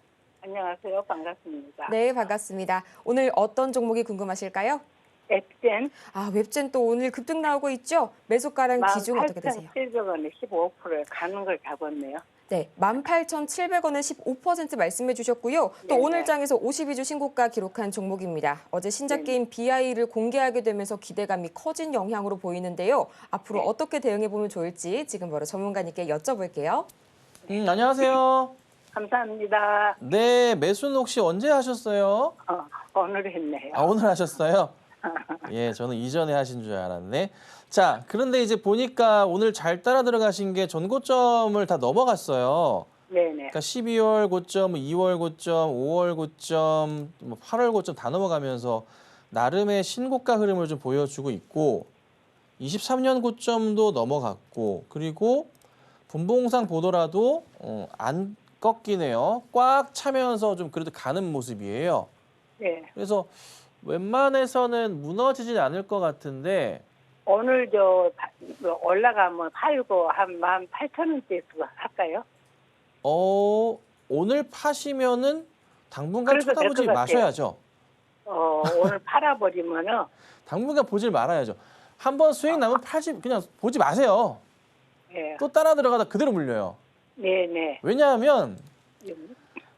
안녕하세요. 반갑습니다. 네, 반갑습니다. 오늘 어떤 종목이 궁금하실까요? 앱젠 웹젠 또 오늘 급등 나오고 있죠? 매수가랑 기준 어떻게 되세요? 18,700원에 15%에 가는 걸 잡았네요. 네, 18,700원에 15% 말씀해 주셨고요. 또 네네. 오늘 장에서 52주 신고가 기록한 종목입니다. 어제 신작 게임 BI를 공개하게 되면서 기대감이 커진 영향으로 보이는데요. 앞으로 네. 어떻게 대응해 보면 좋을지 지금 바로 전문가님께 여쭤볼게요. 안녕하세요. 감사합니다. 네, 매수는 혹시 언제 하셨어요? 오늘 했네요. 오늘 하셨어요? 예, 저는 이전에 하신 줄 알았네. 자, 그런데 이제 보니까 오늘 잘 따라 들어가신 게 전고점을 다 넘어갔어요. 네네. 그러니까 12월 고점, 2월 고점, 5월 고점, 8월 고점 다 넘어가면서 나름의 신고가 흐름을 좀 보여주고 있고 23년 고점도 넘어갔고 그리고 분봉상 보더라도 안 꺾이네요. 꽉 차면서 좀 그래도 가는 모습이에요. 네. 그래서 웬만해서는 무너지진 않을 것 같은데 오늘 올라가면 팔고 한 18,000원대 할까요? 오늘 파시면은 당분간 그래도 쳐다보지 될것 같아요. 마셔야죠. 오늘 팔아버리면은 당분간 보질 말아야죠. 한번 수익 나면 팔지 그냥 보지 마세요. 예. 또 따라 들어가다 그대로 물려요. 네네. 왜냐하면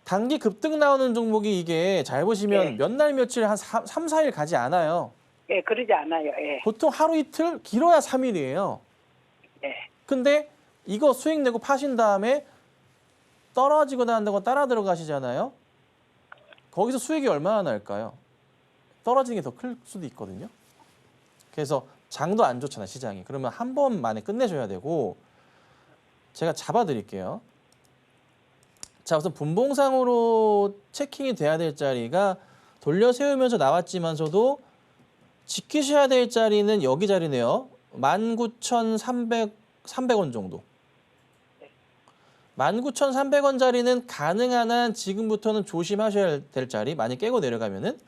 단기 급등 나오는 종목이 이게 잘 보시면 네. 몇 날 며칠 한 3, 4일 가지 않아요. 예, 그러지 않아요. 예. 보통 하루 이틀 길어야 3일이에요. 예. 근데 이거 수익 내고 파신 다음에 떨어지거나 한다고 따라 들어가시잖아요. 거기서 수익이 얼마나 날까요? 떨어지는 게 더 클 수도 있거든요. 그래서 장도 안 좋잖아, 시장이. 그러면 한 번 만에 끝내줘야 되고 제가 잡아드릴게요. 자, 우선 분봉상으로 체킹이 돼야 될 자리가 돌려 세우면서 나왔지만서도 지키셔야 될 자리는 여기 자리네요. 19,300원 정도. 19,300원 자리는 가능한 한 지금부터는 조심하셔야 될 자리, 많이 깨고 내려가면은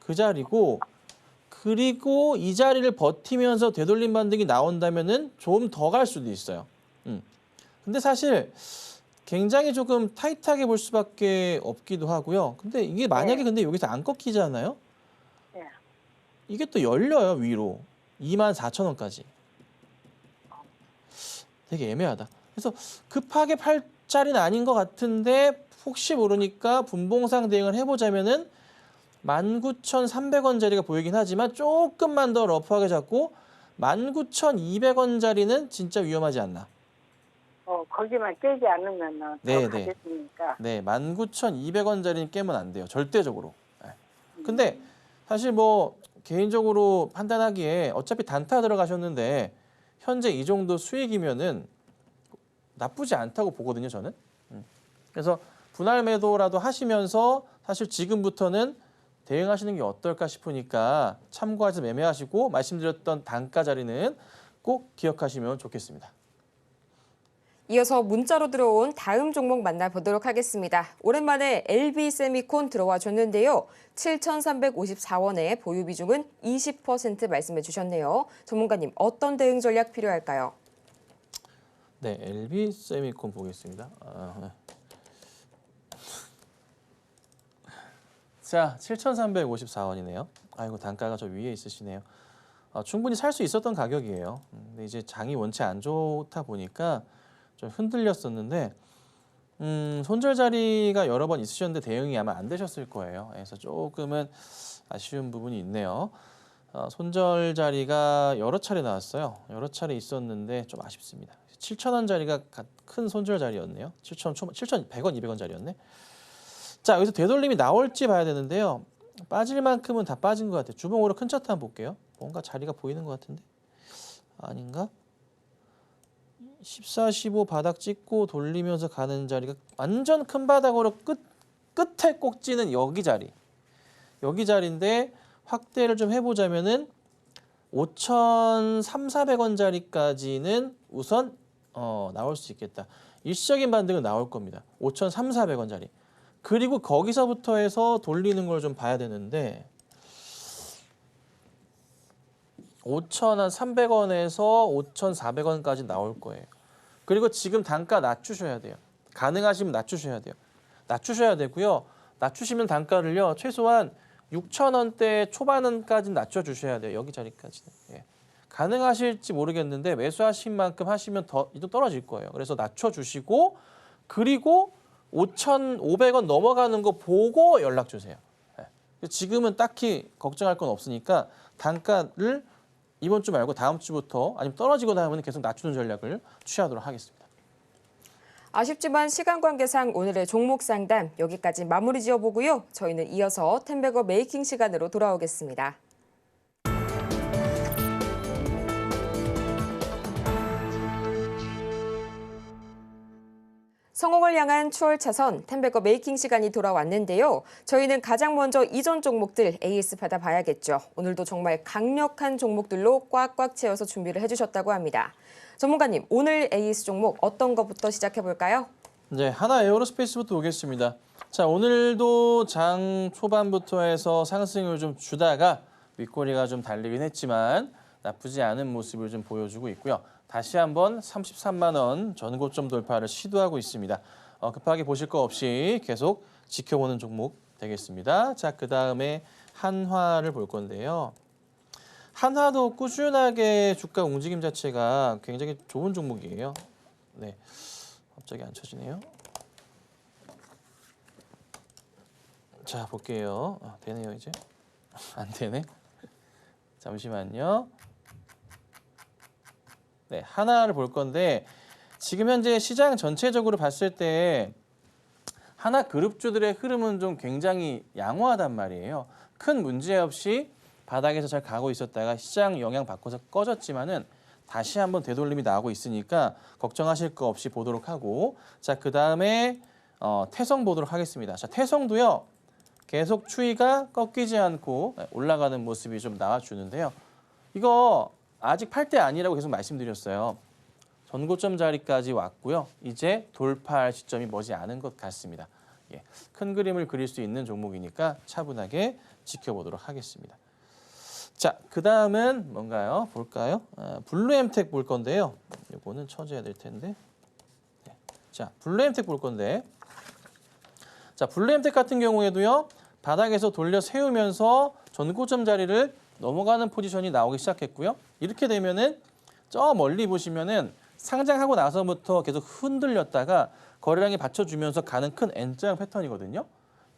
그 자리고, 그리고 이 자리를 버티면서 되돌림 반등이 나온다면은 좀 더 갈 수도 있어요. 근데 사실 굉장히 조금 타이트하게 볼 수밖에 없기도 하고요. 근데 이게 만약에 근데 여기서 안 꺾이잖아요. 네. 이게 또 열려요, 위로. 24,000원까지. 되게 애매하다. 그래서 급하게 팔 자리는 아닌 것 같은데 혹시 모르니까 분봉상 대응을 해보자면은 19,300원 자리가 보이긴 하지만 조금만 더 러프하게 잡고 19,200원 자리는 진짜 위험하지 않나. 거기만 깨지 않으면 더 네, 가겠으니까. 네, 19,200원 자리는 깨면 안 돼요. 절대적으로. 네. 근데 사실 뭐 개인적으로 판단하기에 어차피 단타 들어가셨는데 현재 이 정도 수익이면은 나쁘지 않다고 보거든요, 저는. 그래서 분할 매도라도 하시면서 사실 지금부터는 대응하시는 게 어떨까 싶으니까 참고해서 매매하시고 말씀드렸던 단가 자리는 꼭 기억하시면 좋겠습니다. 이어서 문자로 들어온 다음 종목 만나보도록 하겠습니다. 오랜만에 LB세미콘 들어와 줬는데요. 7,354원에 보유 비중은 20% 말씀해 주셨네요. 전문가님, 어떤 대응 전략 필요할까요? 네, LB세미콘 보겠습니다. 자, 7,354원이네요. 아이고, 단가가 저 위에 있으시네요. 충분히 살 수 있었던 가격이에요. 근데 이제 장이 원체 안 좋다 보니까 좀 흔들렸었는데 손절 자리가 여러 번 있으셨는데 대응이 아마 안 되셨을 거예요. 그래서 조금은 아쉬운 부분이 있네요. 손절 자리가 여러 차례 나왔어요. 여러 차례 있었는데 좀 아쉽습니다. 7,000원 자리가 큰 손절 자리였네요. 7,100원, 200원 자리였네. 자, 여기서 되돌림이 나올지 봐야 되는데요. 빠질 만큼은 다 빠진 것 같아요. 주봉으로 큰 차트 한번 볼게요. 뭔가 자리가 보이는 것 같은데 아닌가? 14, 15 바닥 찍고 돌리면서 가는 자리가 완전 큰 바닥으로 끝에 꼭지는 여기 자리. 여기 자리인데 확대를 좀 해보자면은 5,300~400원 자리까지는 우선 나올 수 있겠다. 일시적인 반등은 나올 겁니다. 5,300~400원 자리. 그리고 거기서부터 해서 돌리는 걸 좀 봐야 되는데 5,300원에서 5,400원까지 나올 거예요. 그리고 지금 단가 낮추셔야 돼요. 가능하시면 낮추셔야 돼요. 낮추셔야 되고요. 낮추시면 단가를요. 최소한 6,000원대 초반까지 낮춰주셔야 돼요. 여기 자리까지는. 예. 가능하실지 모르겠는데 매수하신 만큼 하시면 더 떨어질 거예요. 그래서 낮춰주시고 그리고 5,500원 넘어가는 거 보고 연락 주세요. 예. 지금은 딱히 걱정할 건 없으니까 단가를 이번 주 말고 다음 주부터 아니면 떨어지거나 하면 계속 낮추는 전략을 취하도록 하겠습니다. 아쉽지만 시간 관계상 오늘의 종목 상담 여기까지 마무리 지어보고요. 저희는 이어서 텐베거 메이킹 시간으로 돌아오겠습니다. 성공을 향한 추월 차선 텐베거 메이킹 시간이 돌아왔는데요. 저희는 가장 먼저 이전 종목들 AS 받아봐야겠죠. 오늘도 정말 강력한 종목들로 꽉꽉 채워서 준비를 해주셨다고 합니다. 전문가님, 오늘 AS 종목 어떤 것부터 시작해볼까요? 네, 하나 에어로스페이스부터 보겠습니다. 자, 오늘도 장 초반부터 해서 상승을 좀 주다가 윗꼬리가 좀 달리긴 했지만 나쁘지 않은 모습을 좀 보여주고 있고요. 다시 한번 33만 원 전고점 돌파를 시도하고 있습니다. 급하게 보실 거 없이 계속 지켜보는 종목 되겠습니다. 자, 그 다음에 한화를 볼 건데요. 한화도 꾸준하게 주가 움직임 자체가 굉장히 좋은 종목이에요. 네, 갑자기 안 쳐지네요. 자, 볼게요. 되네요, 이제. 안 되네. 잠시만요. 네, 하나를 볼 건데 지금 현재 시장 전체적으로 봤을 때 하나 그룹주들의 흐름은 좀 굉장히 양호하단 말이에요. 큰 문제 없이 바닥에서 잘 가고 있었다가 시장 영향 받고서 꺼졌지만은 다시 한번 되돌림이 나오고 있으니까 걱정하실 거 없이 보도록 하고, 자, 그다음에 태성 보도록 하겠습니다. 자, 태성도요. 계속 추이가 꺾이지 않고 올라가는 모습이 좀 나와주는데요. 이거 아직 팔 때 아니라고 계속 말씀드렸어요. 전고점 자리까지 왔고요. 이제 돌파할 시점이 머지 않은 것 같습니다. 예, 큰 그림을 그릴 수 있는 종목이니까 차분하게 지켜보도록 하겠습니다. 자, 그 다음은 뭔가요? 볼까요? 블루엠텍 볼 건데요. 이거는 쳐줘야 될 텐데. 네. 자, 블루엠텍 볼 건데. 자, 블루엠텍 같은 경우에도요. 바닥에서 돌려 세우면서 전고점 자리를 넘어가는 포지션이 나오기 시작했고요. 이렇게 되면은 저 멀리 보시면은 상장하고 나서부터 계속 흔들렸다가 거래량이 받쳐주면서 가는 큰 N자형 패턴이거든요.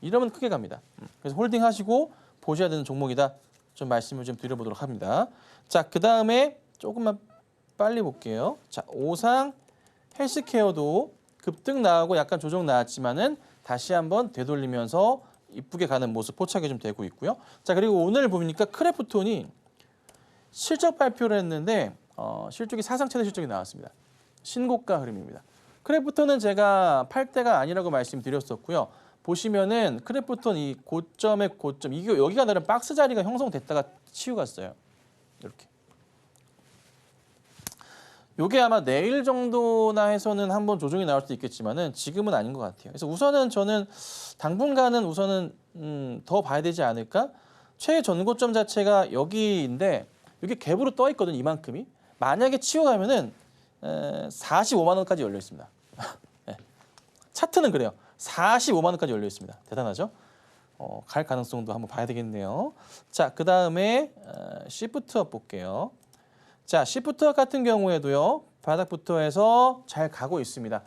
이러면 크게 갑니다. 그래서 홀딩하시고 보셔야 되는 종목이다. 좀 말씀을 좀 드려보도록 합니다. 자, 그 다음에 조금만 빨리 볼게요. 자, 오상 헬스케어도 급등 나오고 약간 조정 나왔지만은 다시 한번 되돌리면서 이쁘게 가는 모습 포착이 좀 되고 있고요. 자, 그리고 오늘 보니까 크래프톤이 실적 발표를 했는데 실적이 사상 최대 실적이 나왔습니다. 신고가 흐름입니다. 크래프톤은 제가 팔 때가 아니라고 말씀드렸었고요. 보시면은 크래프톤 이 고점의 고점, 이게 여기가 나름 박스 자리가 형성됐다가 치고 갔어요. 이렇게. 요게 아마 내일 정도나 해서는 한번 조정이 나올 수도 있겠지만은 지금은 아닌 것 같아요. 그래서 우선은 저는 당분간은 우선은 더 봐야 되지 않을까? 최전고점 자체가 여기인데 이게 갭으로 떠 있거든, 이만큼이. 만약에 치고 가면은 45만 원까지 열려 있습니다. 네. 차트는 그래요. 45만 원까지 열려 있습니다. 대단하죠? 갈 가능성도 한번 봐야 되겠네요. 자, 그 다음에 시프트업 볼게요. 자, 시프트업 같은 경우에도요. 바닥부터 해서 잘 가고 있습니다.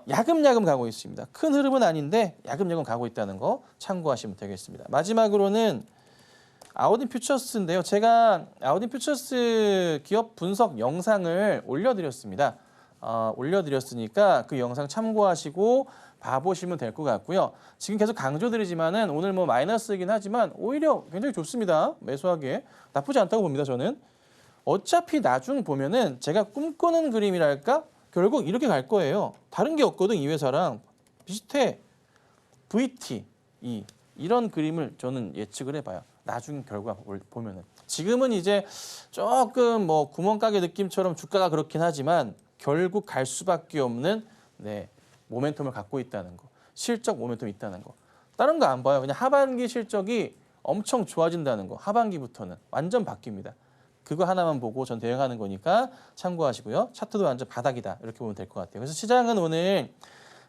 야금야금 가고 있습니다. 큰 흐름은 아닌데 야금야금 가고 있다는 거 참고하시면 되겠습니다. 마지막으로는 아우딘 퓨처스인데요. 제가 아우딘 퓨처스 기업 분석 영상을 올려드렸습니다. 올려드렸으니까 그 영상 참고하시고 봐보시면 될 것 같고요. 지금 계속 강조드리지만은 오늘 뭐 마이너스이긴 하지만 오히려 굉장히 좋습니다. 매수하기에 나쁘지 않다고 봅니다. 저는 어차피 나중 보면은 제가 꿈꾸는 그림이랄까 결국 이렇게 갈 거예요. 다른 게 없거든. 이 회사랑 비슷해. VT 이런 그림을 저는 예측을 해봐요. 나중 결과 보면은 지금은 이제 조금 뭐 구멍가게 느낌처럼 주가가 그렇긴 하지만 결국 갈 수밖에 없는 모멘텀을 갖고 있다는 거, 실적 모멘텀이 있다는 거. 다른 거 안 봐요. 그냥 하반기 실적이 엄청 좋아진다는 거. 하반기부터는 완전 바뀝니다. 그거 하나만 보고 전 대응하는 거니까 참고하시고요. 차트도 완전 바닥이다. 이렇게 보면 될 것 같아요. 그래서 시장은 오늘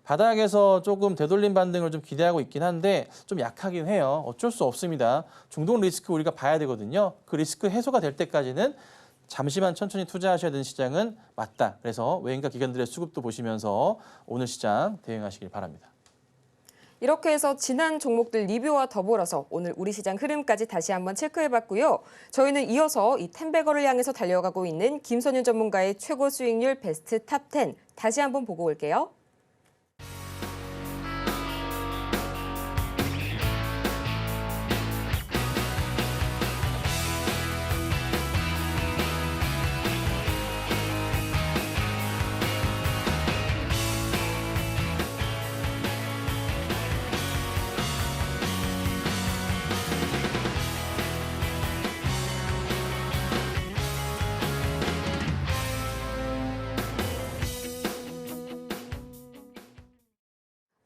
바닥에서 조금 되돌림 반등을 좀 기대하고 있긴 한데 좀 약하긴 해요. 어쩔 수 없습니다. 중동 리스크 우리가 봐야 되거든요. 그 리스크 해소가 될 때까지는 잠시만 천천히 투자하셔야 되는 시장은 맞다. 그래서 외인과 기관들의 수급도 보시면서 오늘 시장 대응하시길 바랍니다. 이렇게 해서 지난 종목들 리뷰와 더불어서 오늘 우리 시장 흐름까지 다시 한번 체크해봤고요. 저희는 이어서 이 텐베거를 향해서 달려가고 있는 김선윤 전문가의 최고 수익률 베스트 탑 10 다시 한번 보고 올게요.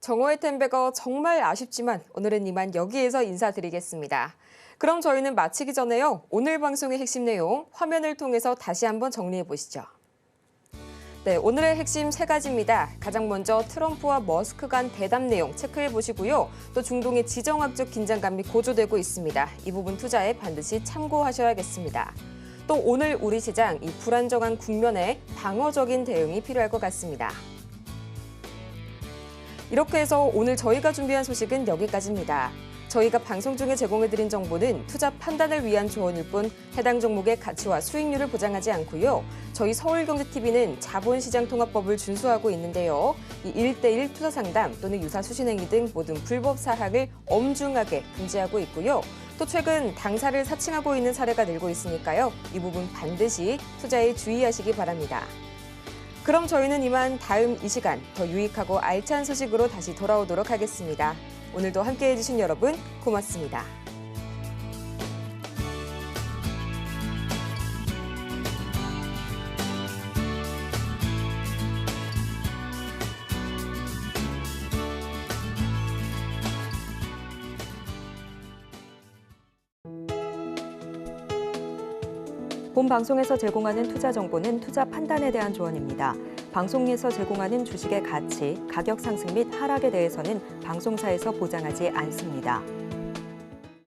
정오의 텐베거 정말 아쉽지만 오늘은 이만 여기에서 인사드리겠습니다. 그럼 저희는 마치기 전에요. 오늘 방송의 핵심 내용 화면을 통해서 다시 한번 정리해 보시죠. 네, 오늘의 핵심 3가지입니다. 가장 먼저 트럼프와 머스크 간 대담 내용 체크해 보시고요. 또 중동의 지정학적 긴장감이 고조되고 있습니다. 이 부분 투자에 반드시 참고하셔야겠습니다. 또 오늘 우리 시장 이 불안정한 국면에 방어적인 대응이 필요할 것 같습니다. 이렇게 해서 오늘 저희가 준비한 소식은 여기까지입니다. 저희가 방송 중에 제공해드린 정보는 투자 판단을 위한 조언일 뿐 해당 종목의 가치와 수익률을 보장하지 않고요. 저희 서울경제TV는 자본시장통합법을 준수하고 있는데요. 이 1:1 투자 상담 또는 유사 수신행위 등 모든 불법 사항을 엄중하게 금지하고 있고요. 또 최근 당사를 사칭하고 있는 사례가 늘고 있으니까요. 이 부분 반드시 투자에 주의하시기 바랍니다. 그럼 저희는 이만 다음 이 시간 더 유익하고 알찬 소식으로 다시 돌아오도록 하겠습니다. 오늘도 함께해 주신 여러분 고맙습니다. 본 방송에서 제공하는 투자 정보는 투자 판단에 대한 조언입니다. 방송에서 제공하는 주식의 가치, 가격 상승 및 하락에 대해서는 방송사에서 보장하지 않습니다.